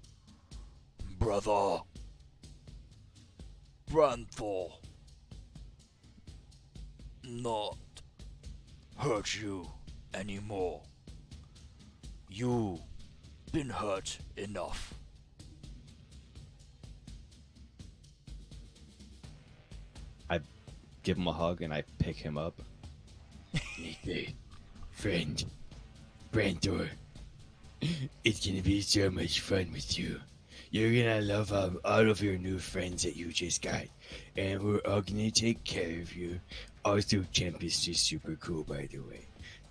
Brother. Branthor. Not hurt you anymore. You been hurt enough. I give him a hug and I pick him up. Hey, friend, Branthor, it's gonna be so much fun with you. You're gonna love all of your new friends that you just got, and we're all gonna take care of you. Also, Tempest is super cool, by the way.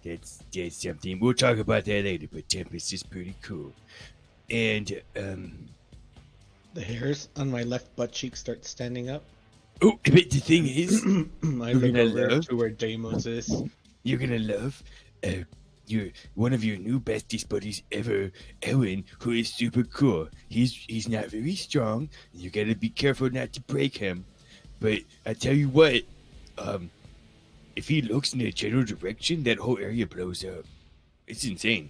That's something we'll talk about that later. But Tempest is pretty cool, and The hairs on my left butt cheek start standing up. oh, but the thing is, I You're look gonna over love- to where Deimos is. you're gonna love your one of your new bestest buddies ever, Ellen, who is super cool. He's not very strong. You gotta be careful not to break him. But I tell you what, if he looks in a general direction, that whole area blows up. It's insane.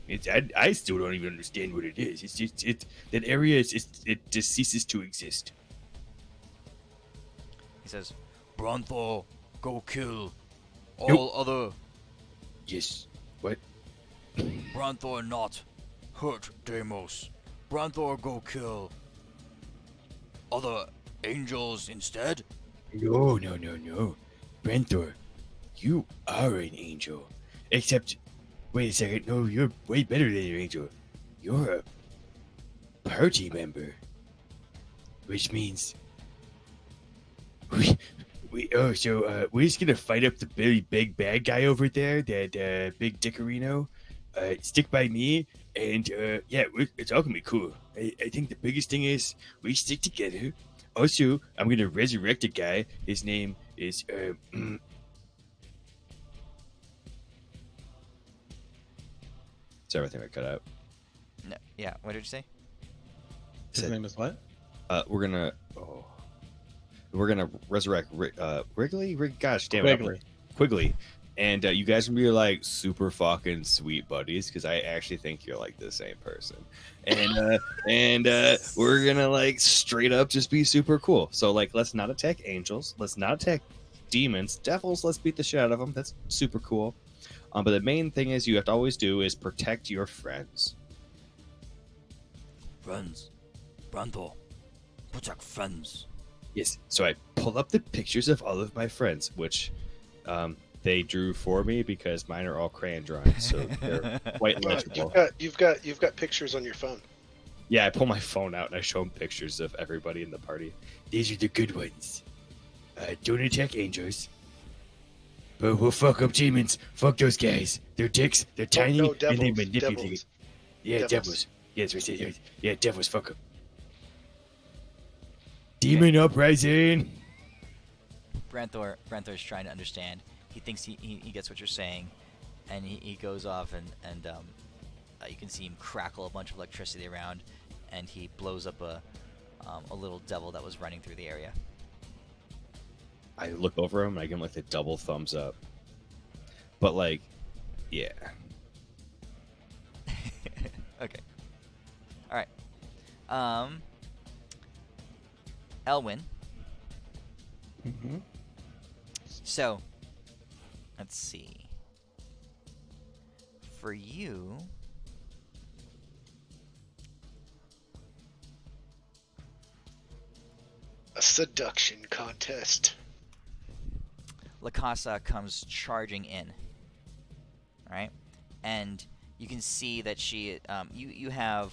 I still don't even understand what it is. It's just that area it just ceases to exist. he says, Branthor, go kill all other Yes. What? Branthor not hurt Deimos. Branthor go kill other angels instead. No. Branthor, you are an angel. Except, wait a second. No, you're way better than an angel. You're a party member. Which means we're just gonna fight up the really big bad guy over there, that big Dickorino. Stick by me, and it's all gonna be cool. I think the biggest thing is we stick together. Also, I'm gonna resurrect a guy. His name is It's everything I cut out. no, yeah, what did you say? His Said- name is what? We're gonna resurrect Wrigley. Gosh damn it, Quigley. Quigley, and you guys can be like super fucking sweet buddies because I actually think you're like the same person, and we're gonna like straight up just be super cool. So like, let's not attack angels, let's not attack demons, devils. Let's beat the shit out of them. That's super cool. But the main thing is you have to always do is protect your friends. Friends. Branthor. Protect friends. Yes. So I pull up the pictures of all of my friends, which they drew for me because mine are all crayon drawings, so they're quite legible. You've got pictures on your phone. Yeah, I pull my phone out and I show them pictures of everybody in the party. these are the good ones. Don't attack angels. But we'll fuck up demons. Fuck those guys. They're dicks. They're tiny No, and they devils, manipulate. devils. Yeah, Devils. devils. Yes, we said yeah, devils. Fuck them. Demon uprising. Branthor's trying to understand. He thinks he gets what you're saying, and he goes off and you can see him crackle a bunch of electricity around, and he blows up a little devil that was running through the area. I look over him and I give him like the double thumbs up. But like, yeah. Okay. All right. Elwyn. Mm-hmm. So, let's see. For you, Seduction contest. La Casa comes charging in. All right, and you can see that she, you have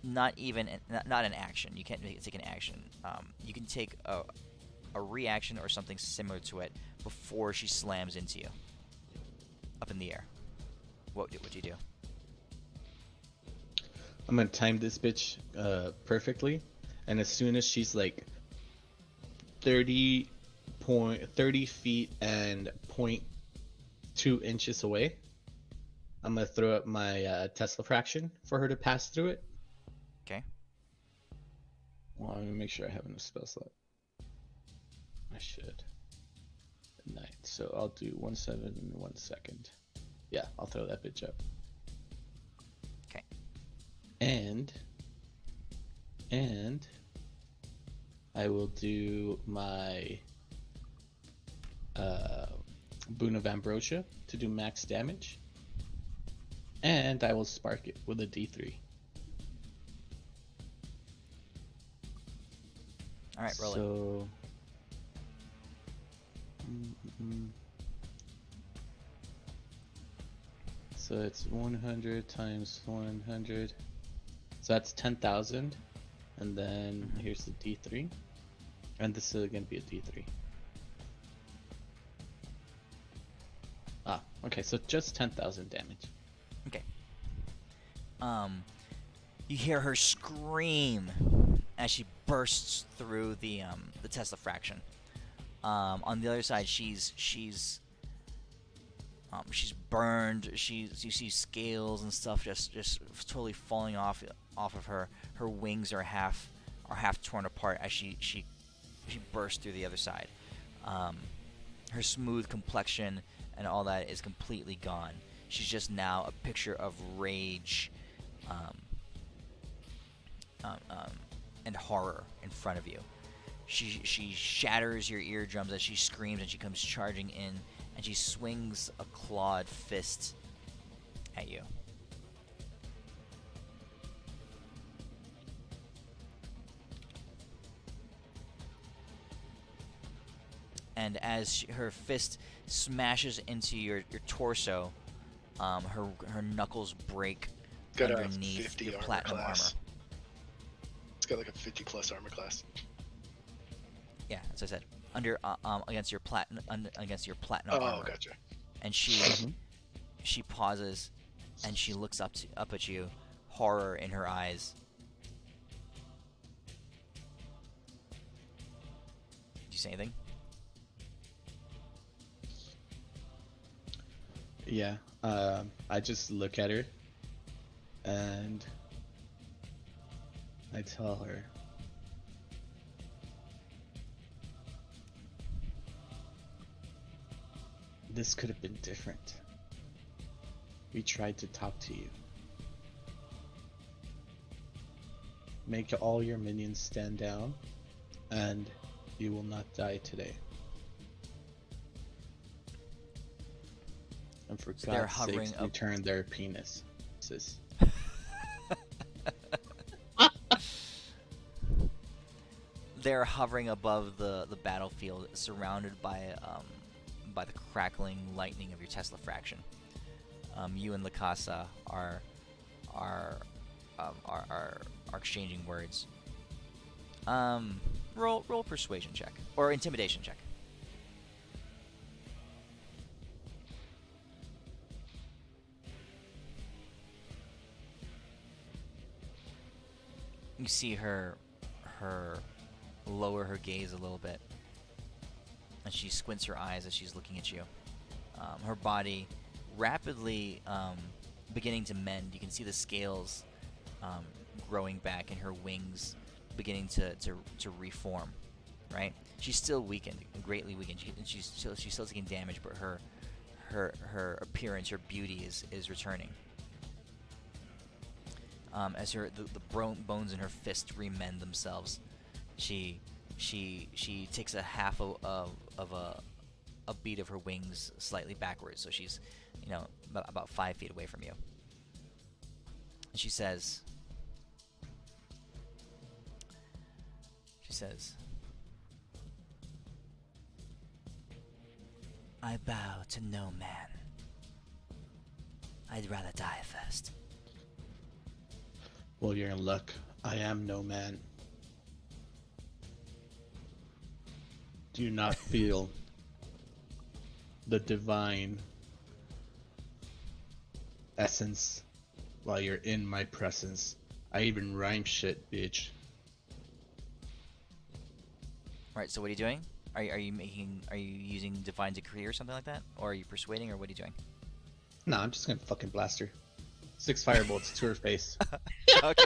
not an action. You can't take an action. You can take a reaction or something similar to it before she slams into you. Up in the air. What would you do? I'm gonna time this bitch perfectly, and as soon as she's like 30 feet and 0.2 inches away, I'm gonna throw up my Tesla fraction for her to pass through it. Okay. Well, I'm gonna make sure I have enough spell slot. I should. 9. So I'll do 1/7 in 1 second. Yeah, I'll throw that bitch up. Okay. And I will do my Boon of Ambrosia to do max damage. And I will spark it with a D3. All right, roll it. So so it's 100 times 100. So that's 10,000. And then here's the D3. And this is going to be a D3. Ah, okay, so just 10,000 damage. Okay. You hear her scream as she bursts through the Tesla fraction. On the other side, she's burned. You see scales and stuff just totally falling off of her. Her wings are half torn apart as she bursts through the other side. Her smooth complexion and all that is completely gone. She's just now a picture of rage and horror in front of you. She shatters your eardrums as she screams, and she comes charging in, and she swings a clawed fist at you. And as her fist smashes into your torso, her knuckles break Got a underneath 50 your armor platinum class. armor. It's got like a 50 plus armor class. Yeah, as I said, under against your platinum Oh, armor. gotcha. And she pauses, and she looks up at you, horror in her eyes. Did you say anything? Yeah, I just look at her and I tell her, this could have been different. We tried to talk to you. Make all your minions stand down, and you will not die today. And for So they're God's hovering sake, up- return their penis. Sis. They're hovering above the battlefield, surrounded by the crackling lightning of your Tesla fraction. You and La Casa are exchanging words. Roll persuasion check or intimidation check. You see her lower her gaze a little bit, and she squints her eyes as she's looking at you. Her body rapidly beginning to mend. You can see the scales growing back and her wings beginning to reform. Right? She's still weakened, greatly weakened. She's still taking damage, but her appearance, her beauty is returning. As the bones in her fist remend themselves, she takes a half of a beat of her wings slightly backwards, so she's about 5 feet away from you. And she says, She says, I bow to no man. I'd rather die first. Well, you're in luck. I am no man. Do you not feel the divine essence while you're in my presence? I even rhyme shit, bitch. Right, so what are you doing? Are you using divine decree or something like that? Or are you persuading, or what are you doing? Nah, I'm just gonna fucking blast her. 6 firebolts to her face. Okay.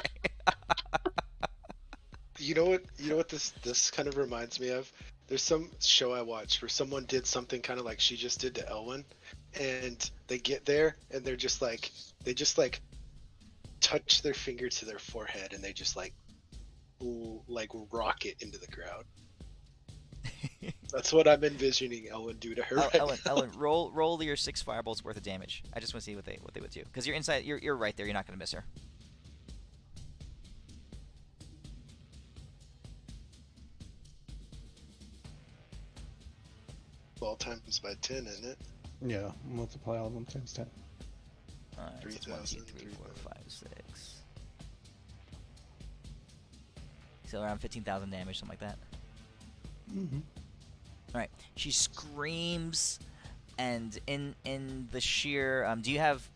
You know what? You know what this kind of reminds me of? There's some show I watched where someone did something kind of like she just did to Elwyn, and they get there and they just like touch their finger to their forehead and they just like rocket into the crowd. That's what I'm envisioning Elwyn do to her. Ellen, roll your 6 firebolts worth of damage. I just want to see what they would do, because you're inside. You're right there. You're not gonna miss her. Well, times by 10, isn't it? Yeah, multiply all of them times 10. Alright, so it's 1, 2, 3,000, 3, 4, 5, 6. So around 15,000 damage, something like that. Mm-hmm. Alright, she screams, and in the sheer do you have?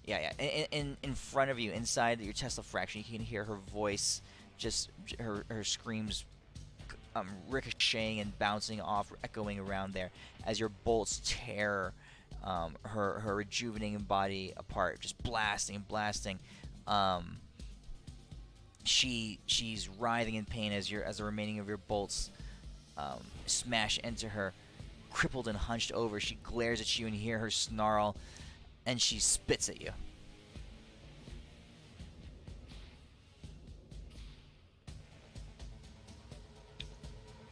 Yeah. In front of you, inside your Tesla fraction, you can hear her voice, just her screams, ricocheting and bouncing off, echoing around there as your bolts tear her rejuvenating body apart, just blasting and blasting. She's writhing in pain as the remaining of your bolts smash into her. Crippled and hunched over, she glares at you and you hear her snarl, and she spits at you.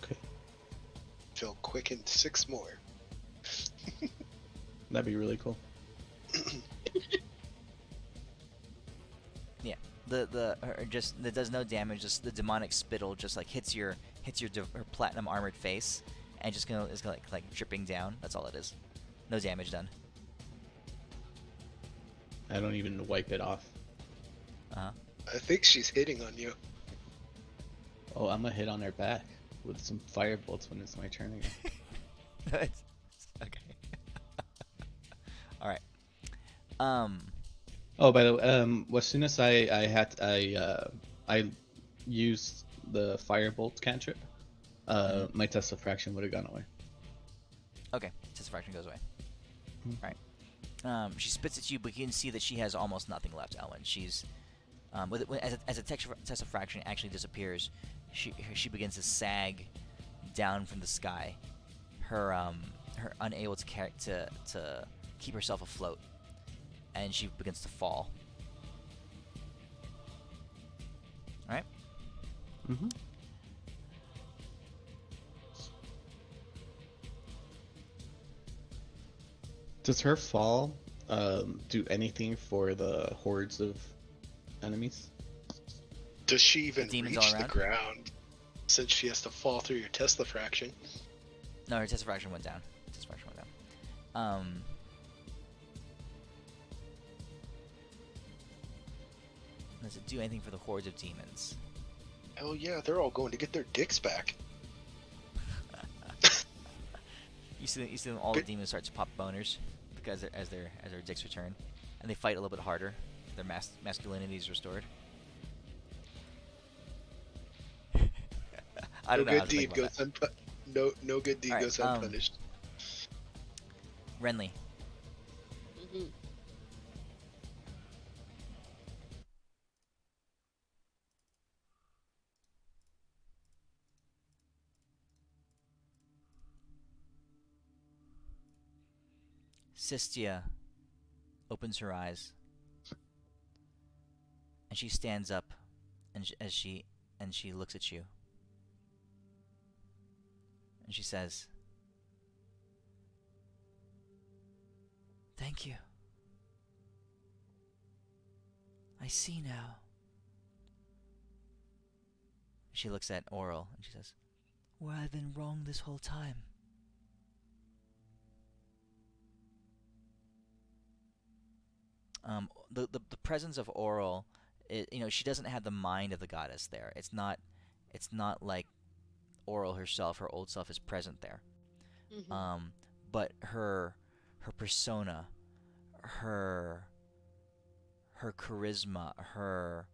Okay, Feel quickened 6 more. that'd be really cool. Yeah, that does no damage. Just the demonic spittle just like hits her platinum armored face, and is gonna like dripping down. That's all it is. No damage done. I don't even wipe it off. I think she's hitting on you. Oh, I'm gonna hit on her back with some firebolts when it's my turn again. Okay. All right. Oh, by the way, as soon as I used the firebolt cantrip, my Tesla fraction would have gone away. Okay. Test fraction goes away. All right. She spits at you, but you can see that she has almost nothing left, Ellen. She's as a Tesla fraction actually disappears, she begins to sag down from the sky. Her unable to keep herself afloat, and she begins to fall. All right. Mm-hmm. Does her fall do anything for the hordes of enemies? Does she even Demons reach all the around? ground since she has to fall through your Tesla fraction? No, her Tesla fraction went down. Does it do anything for the hordes of demons? Hell yeah, they're all going to get their dicks back. You see them, all the demons start to pop boners because as their dicks return, and they fight a little bit harder. Their masculinity is restored. I don't know. No good deed goes unpunished. Renly. Mhm. Sistia opens her eyes, and she stands up, and she looks at you, and she says, "Thank you. I see now." she looks at Oral and she says, "Where I've been wrong this whole time." The presence of Oral, she doesn't have the mind of the goddess there. It's not like Oral herself, her old self, is present there. Mm-hmm. But her persona, her charisma,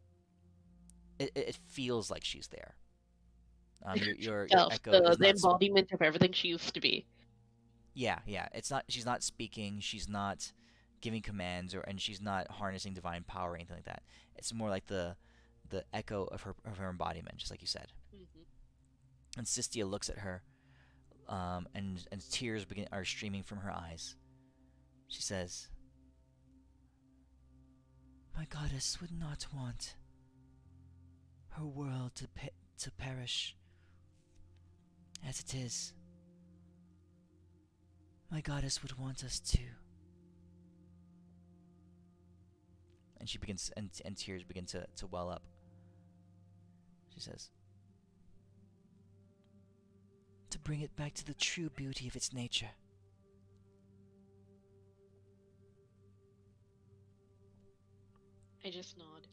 it feels like she's there. Your Self, Echo is the not. embodiment of everything she used to be. Yeah, yeah. It's not. She's not speaking. She's not giving commands, and she's not harnessing divine power or anything like that. It's more like the echo of her embodiment, just like you said. Mm-hmm. And Sistia looks at her, and tears are streaming from her eyes. She says, "My goddess would not want her world to perish as it is. My goddess would want us to." And she begins, and tears begin to well up. She says, "To bring it back to the true beauty of its nature." I just nod.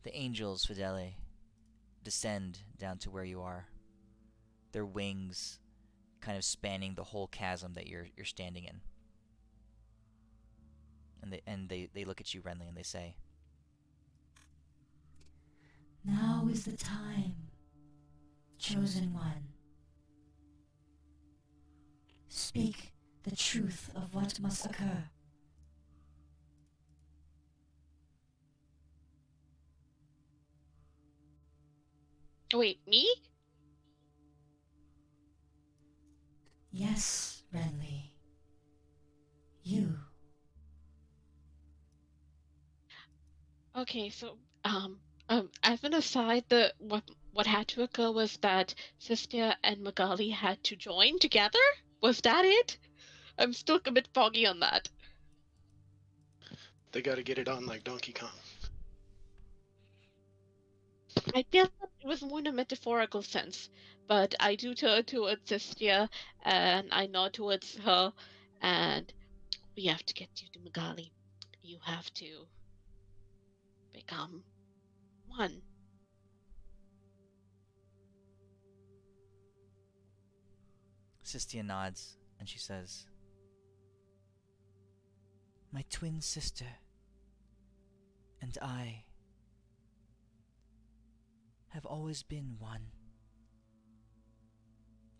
The angels, Fidele, descend down to where you are. Their wings kind of spanning the whole chasm that you're standing in. And they look at you, Renly, and they say, Now is the time, chosen one. Speak the truth of what must occur. Wait, me? Yes, Renly. You. Okay, so as an aside, what had to occur was that Sistia and Magali had to join together. Was that it? I'm still a bit foggy on that. They got to get it on like Donkey Kong. I guess it was more in a metaphorical sense, but I do turn towards Sistia and I nod towards her, and we have to get you to Magali. You have to become one. Sistia nods, and she says, "My twin sister and I have always been one,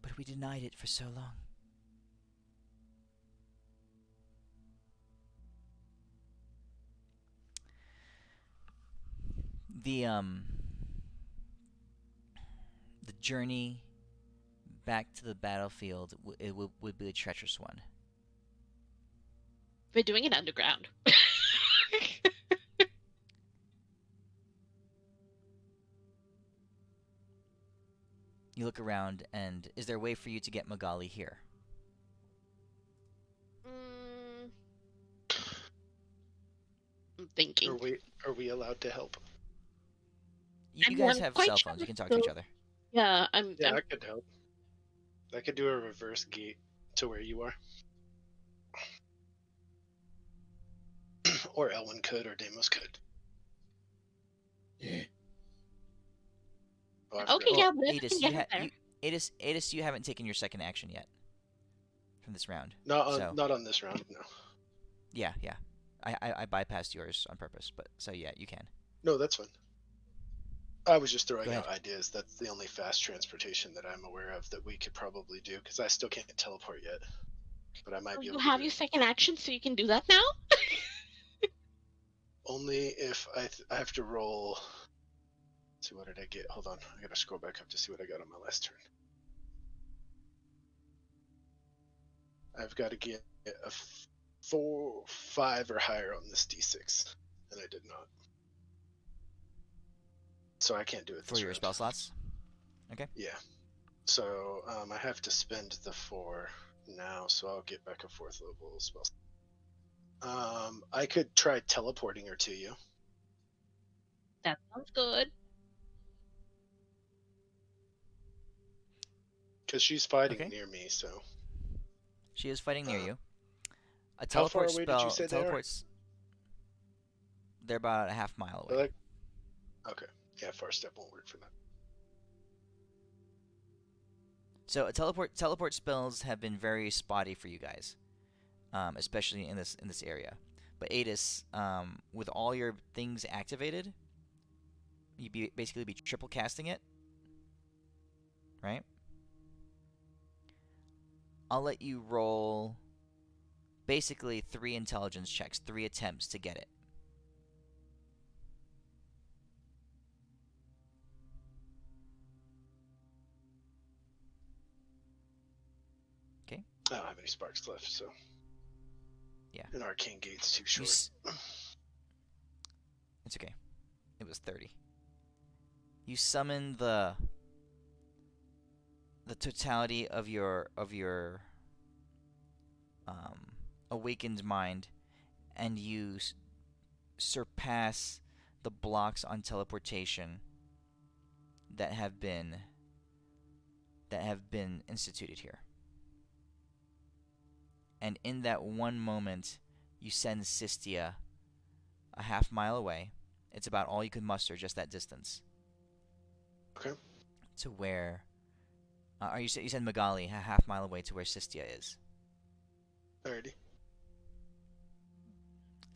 but we denied it for so long. The the journey back to the battlefield would be a treacherous one. We're doing it underground. You look around, and is there a way for you to get Magali here?" I'm thinking. Are we allowed to help? You guys have cell phones. You can talk to each other. Yeah, Yeah, I could help. I could do a reverse gate to where you are. Or Elwyn could, or Deimos could. Yeah. Oh, I Okay, forgot. yeah, Well, but Adis, I can get there. Adis, you haven't taken your second action yet from this round. No, not on this round, no. Yeah. I bypassed yours on purpose, but so yeah, you can. No, that's fine. I was just throwing Go out ahead. ideas. That's the only fast transportation that I'm aware of that we could probably do, because I still can't teleport yet. But I might Oh, be you able have to do your it. second action, so you can do that now? Only if I have to roll. Let's see, what did I get? Hold on, I gotta scroll back up to see what I got on my last turn. I've got to get a 4, 5 or higher on this d6, and I did not. So I can't do it For this your round. spell slots. Okay. Yeah. So I have to spend the 4 now, so I'll get back a 4th level spell. I could try teleporting her to you. That sounds good. Because she's fighting Okay. near me, so. She is fighting near Uh, you. A How far teleport away did you spell say they are? teleports. They're about a half mile away. Like, okay. Yeah, far step won't work for that. So a teleport spells have been very spotty for you guys, especially in this area. But Adis, with all your things activated, you'd basically be triple casting it, right? I'll let you roll basically 3 intelligence checks, 3 attempts to get it. Okay. I don't have any sparks left, so. Yeah. An arcane gate's too short. It's okay. It was 30. You summon the totality of your awakened mind, and you surpass the blocks on teleportation that have been instituted here. And in that one moment, you send Sistia a half mile away. It's about all you can muster, just that distance. Okay. To where, you send Magali a half mile away to where Sistia is. Alrighty.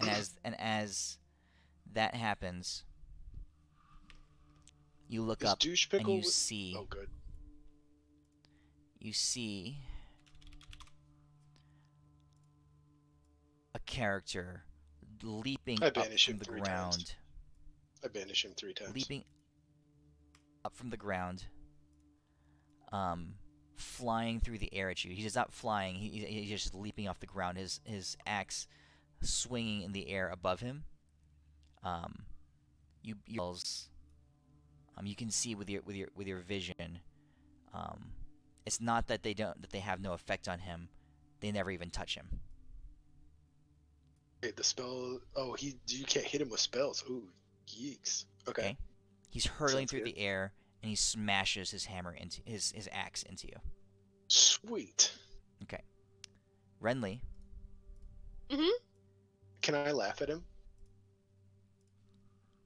And as that happens, you look Is up douche and pickle? you see. Oh, good. You see a character leaping I up banish from him the 3 ground. times. I banish him 3 times. Leaping up from the ground, flying through the air at you. He's not flying. He's just leaping off the ground. His axe swinging in the air above him. You can see with your vision. It's not that they have no effect on him. They never even touch him. Okay, the spell. Oh, you can't hit him with spells. Ooh, yeeks. Okay. He's hurtling Sounds through good. the air, and he smashes his hammer into his axe into you. Sweet. Okay. Renly. Can I laugh at him?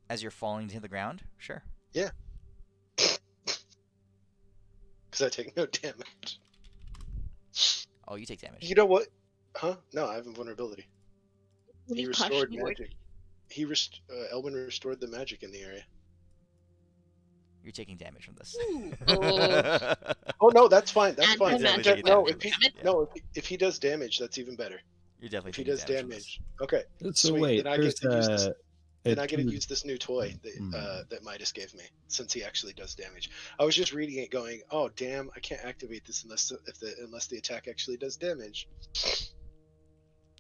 As you're falling to the ground? Sure. Yeah. Because I take no damage. Oh, you take damage. You know what? Huh? No, I have invulnerability. When He you restored touched me, magic. Elwin restored the magic in the area. You're taking damage from this. Oh. Oh no, that's fine. That's And fine. definitely Just- taking no, damage if he from this, yeah. no, if he does damage, that's even better. You're definitely If he taking does damage from this. damage, okay. So Sweet. wait, Then I get to use this. Then I get to dude, use this new toy that Midas gave me, since he actually does damage. I was just reading it, going, "Oh damn, I can't activate this unless the attack actually does damage."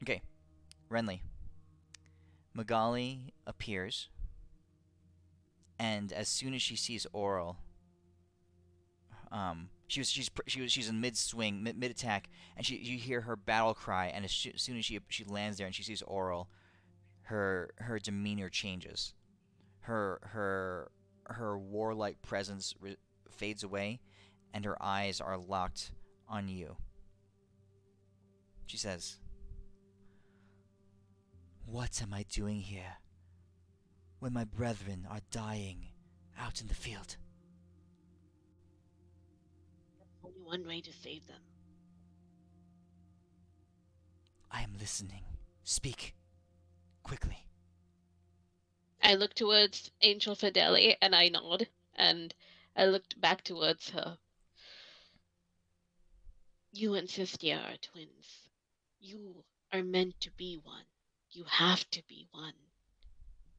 Okay. Renly. Magali appears, and as soon as she sees Oral, she's in mid swing, mid attack, and you hear her battle cry, and as soon as she lands there and she sees Oral, her demeanor changes. Her warlike presence fades away, and her eyes are locked on you. She says, "What am I doing here when my brethren are dying out in the field?" only one way to save them. "I am listening. Speak. Quickly." I look towards Angel Fideli and I nod, and I looked back towards her. You and Sistia are twins. You are meant to be one. You have to be one,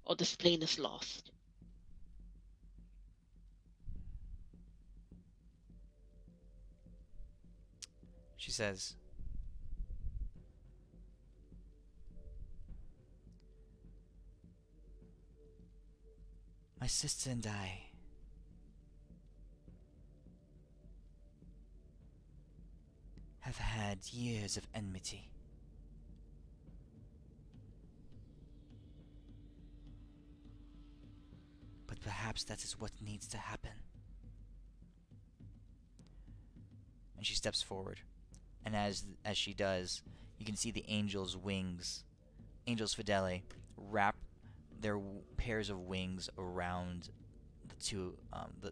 or this plane is lost. She says, "My sister and I have had years of enmity. but perhaps that is what needs to happen. And she steps forward, and as she does, you can see the angels' wings, angels fidele, wrap their pairs of wings around the two,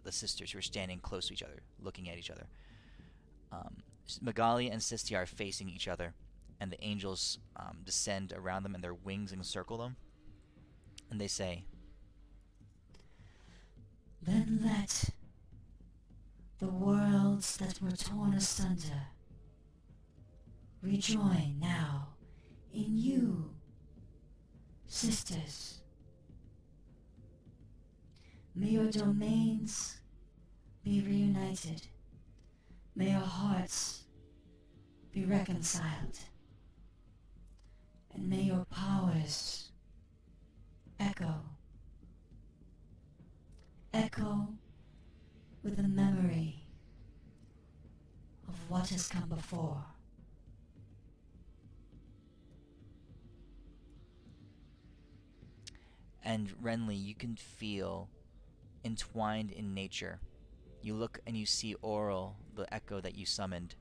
the sisters who are standing close to each other, looking at each other. Magali and Sistia are facing each other, and the angels descend around them, and their wings encircle them, and they say, Then let the worlds that were torn asunder rejoin now in you, sisters. May your domains be reunited. May your hearts be reconciled. And may your powers echo with the memory of what has come before. and Renly, you can feel entwined in nature. You look and you see Oral, the echo that you summoned,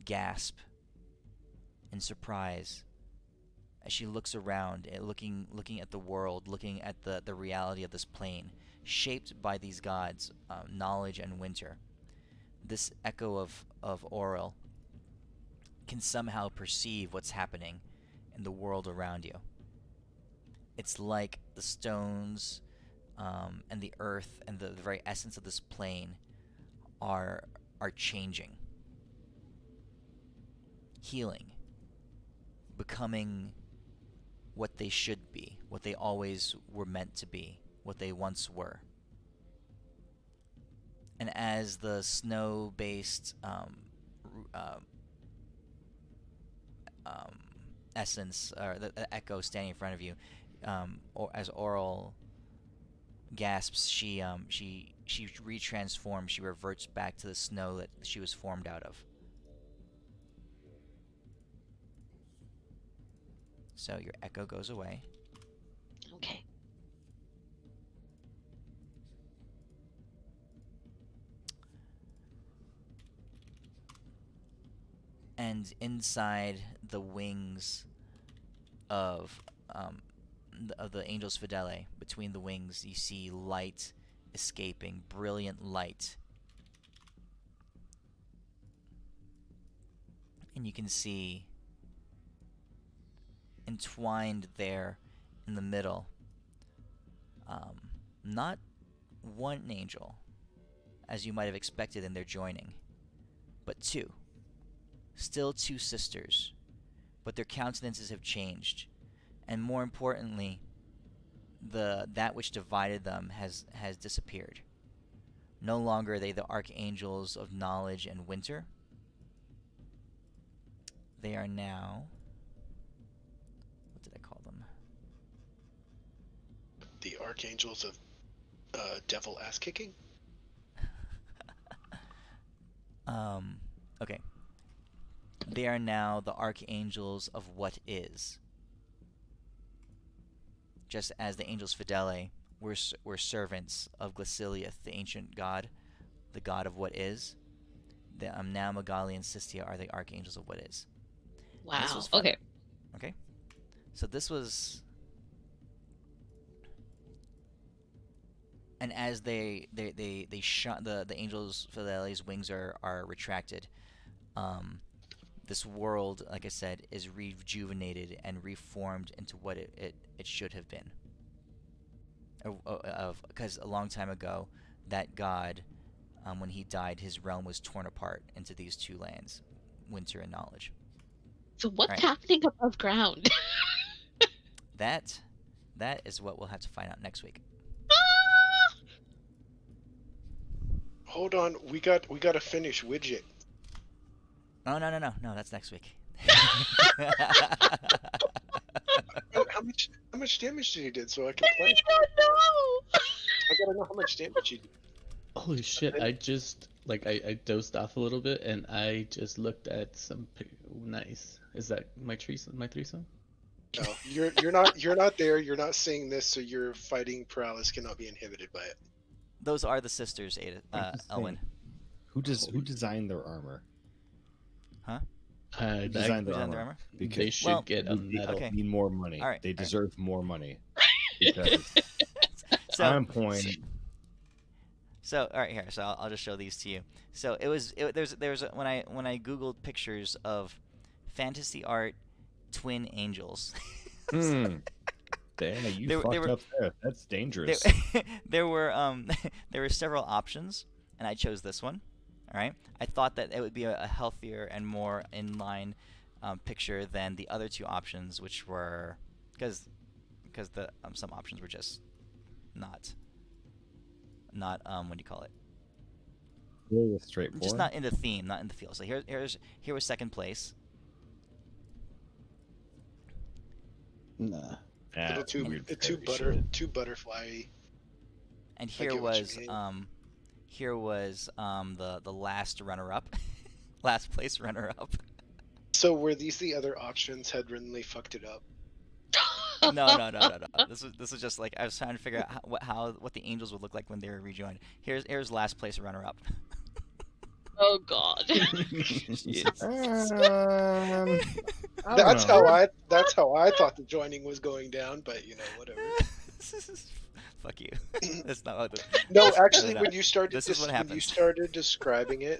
gasp in surprise as she looks around, looking at the world, looking at the reality of this plane, shaped by these gods, knowledge and winter. This echo of Oral can somehow perceive what's happening in the world around you. It's like the stones and the earth and the very essence of this plane are changing, healing, becoming what they should be, what they always were meant to be, what they once were. And as the snow-based essence, or the echo standing in front of you, or as Oral gasps, she retransforms. She reverts back to the snow that she was formed out of. So your echo goes away. Okay. And inside the wings of the Angels Fidele, between the wings, you see light escaping, brilliant light. And you can see entwined there in the middle, not one angel, as you might have expected in their joining, but two. Still two sisters, but their countenances have changed, and more importantly, that which divided them has disappeared. No longer are they the archangels of knowledge and winter. They are now, what did I call them? The archangels of devil ass kicking. Okay. They are now the archangels of what is. Just as the angels Fidele were servants of Glaciliath, the ancient god, the god of what is, now Magali and Sistia are the archangels of what is. And this Wow. was fun. Okay. Okay. So this was, and as they shot, the angels Fidele's wings are retracted. This world, like I said, is rejuvenated and reformed into what it should have been. Because a long time ago, that god, when he died, his realm was torn apart into these two lands, winter and knowledge. So what's Right. happening above ground? That is what we'll have to find out next week. Hold on, we got to finish Widget. Oh no, that's next week. How much damage did he did so I can play? I don't know. I gotta know how much damage he did. Holy shit! I just I dozed off a little bit and I just looked at some nice. Is that my threesome? No, you're not there. You're not seeing this, so your fighting prowess cannot be inhibited by it. Those are the sisters, Ada, I'm just Elwin. saying, who designed their armor? Huh? Who That, designed Who's their on their armor? armor? Because they should Well, get a medal. okay. need more money. All right, They all right. deserve more money. Because So, I'm point. so all right, here. So I'll just show these to you. So there's when I googled pictures of fantasy art twin angels. Damn, you They were- fucked they were- up there. That's dangerous. there were several options, and I chose this one. All right. I thought that it would be a healthier and more in line picture than the other two options, which were because the some options were just not what do you call it? Really straightforward. Just not in the theme, not in the feel. So here was second place. Nah. A little too butterfly. And I here get what you was mean. the last runner up, last place runner up. So were these the other options? Had Renly fucked it up? No. This was just like I was trying to figure out what the angels would look like when they were rejoined. Here's last place runner up. Oh God. That's how I thought the joining was going down, but whatever. Fuck you. That's not what No, actually, No. when you started This is what when you happens. started describing it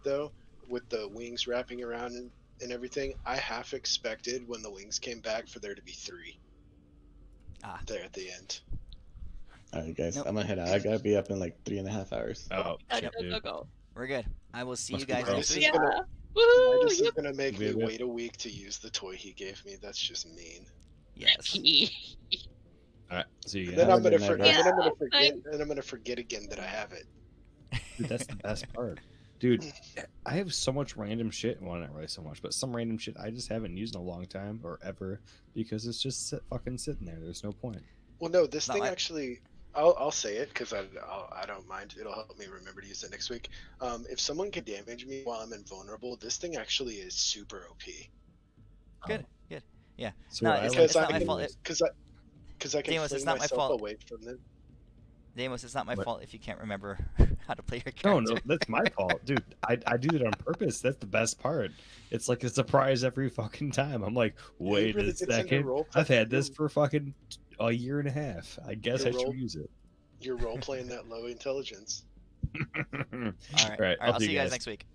though, with the wings wrapping around and everything, I half expected when the wings came back for there to be 3. There at the end. All right, guys, Nope. I'm gonna head out. I gotta be up in like 3.5 hours. Oh, shit, dude. Go. We're good. I will see Must you be guys gross. next This week. is gonna Woohoo! This is gonna make me Yep. wait a week to use the toy he gave me. That's just mean. Yes. All right, see you And guys. then I'm Have a gonna good night, forget. guys. And then I'm gonna Yeah, forget. And I'm gonna forget again that I have it. Dude, that's the best part. Dude, I have so much random shit. Well, not really so much, but some random shit I just haven't used in a long time or ever because it's just fucking sitting there. There's no point. Well, no, this Not thing my- actually. I'll say it because I don't mind. It'll help me remember to use it next week. If someone can damage me while I'm invulnerable, this thing actually is super OP. Good. Yeah. So No, I it's like not my to fault. use- Because I can Damos, fling it's not my myself fault. away from them. Damos, it's not my What? fault if you can't remember how to play your No, character. that's my fault, dude. I do it on purpose. That's the best part. It's like a surprise every fucking time. I'm like, wait really a gets into second. role I've play. had this for fucking a year and a half. I guess Your I should role- use it. You're role playing that low intelligence. All right. I'll see you guys next week.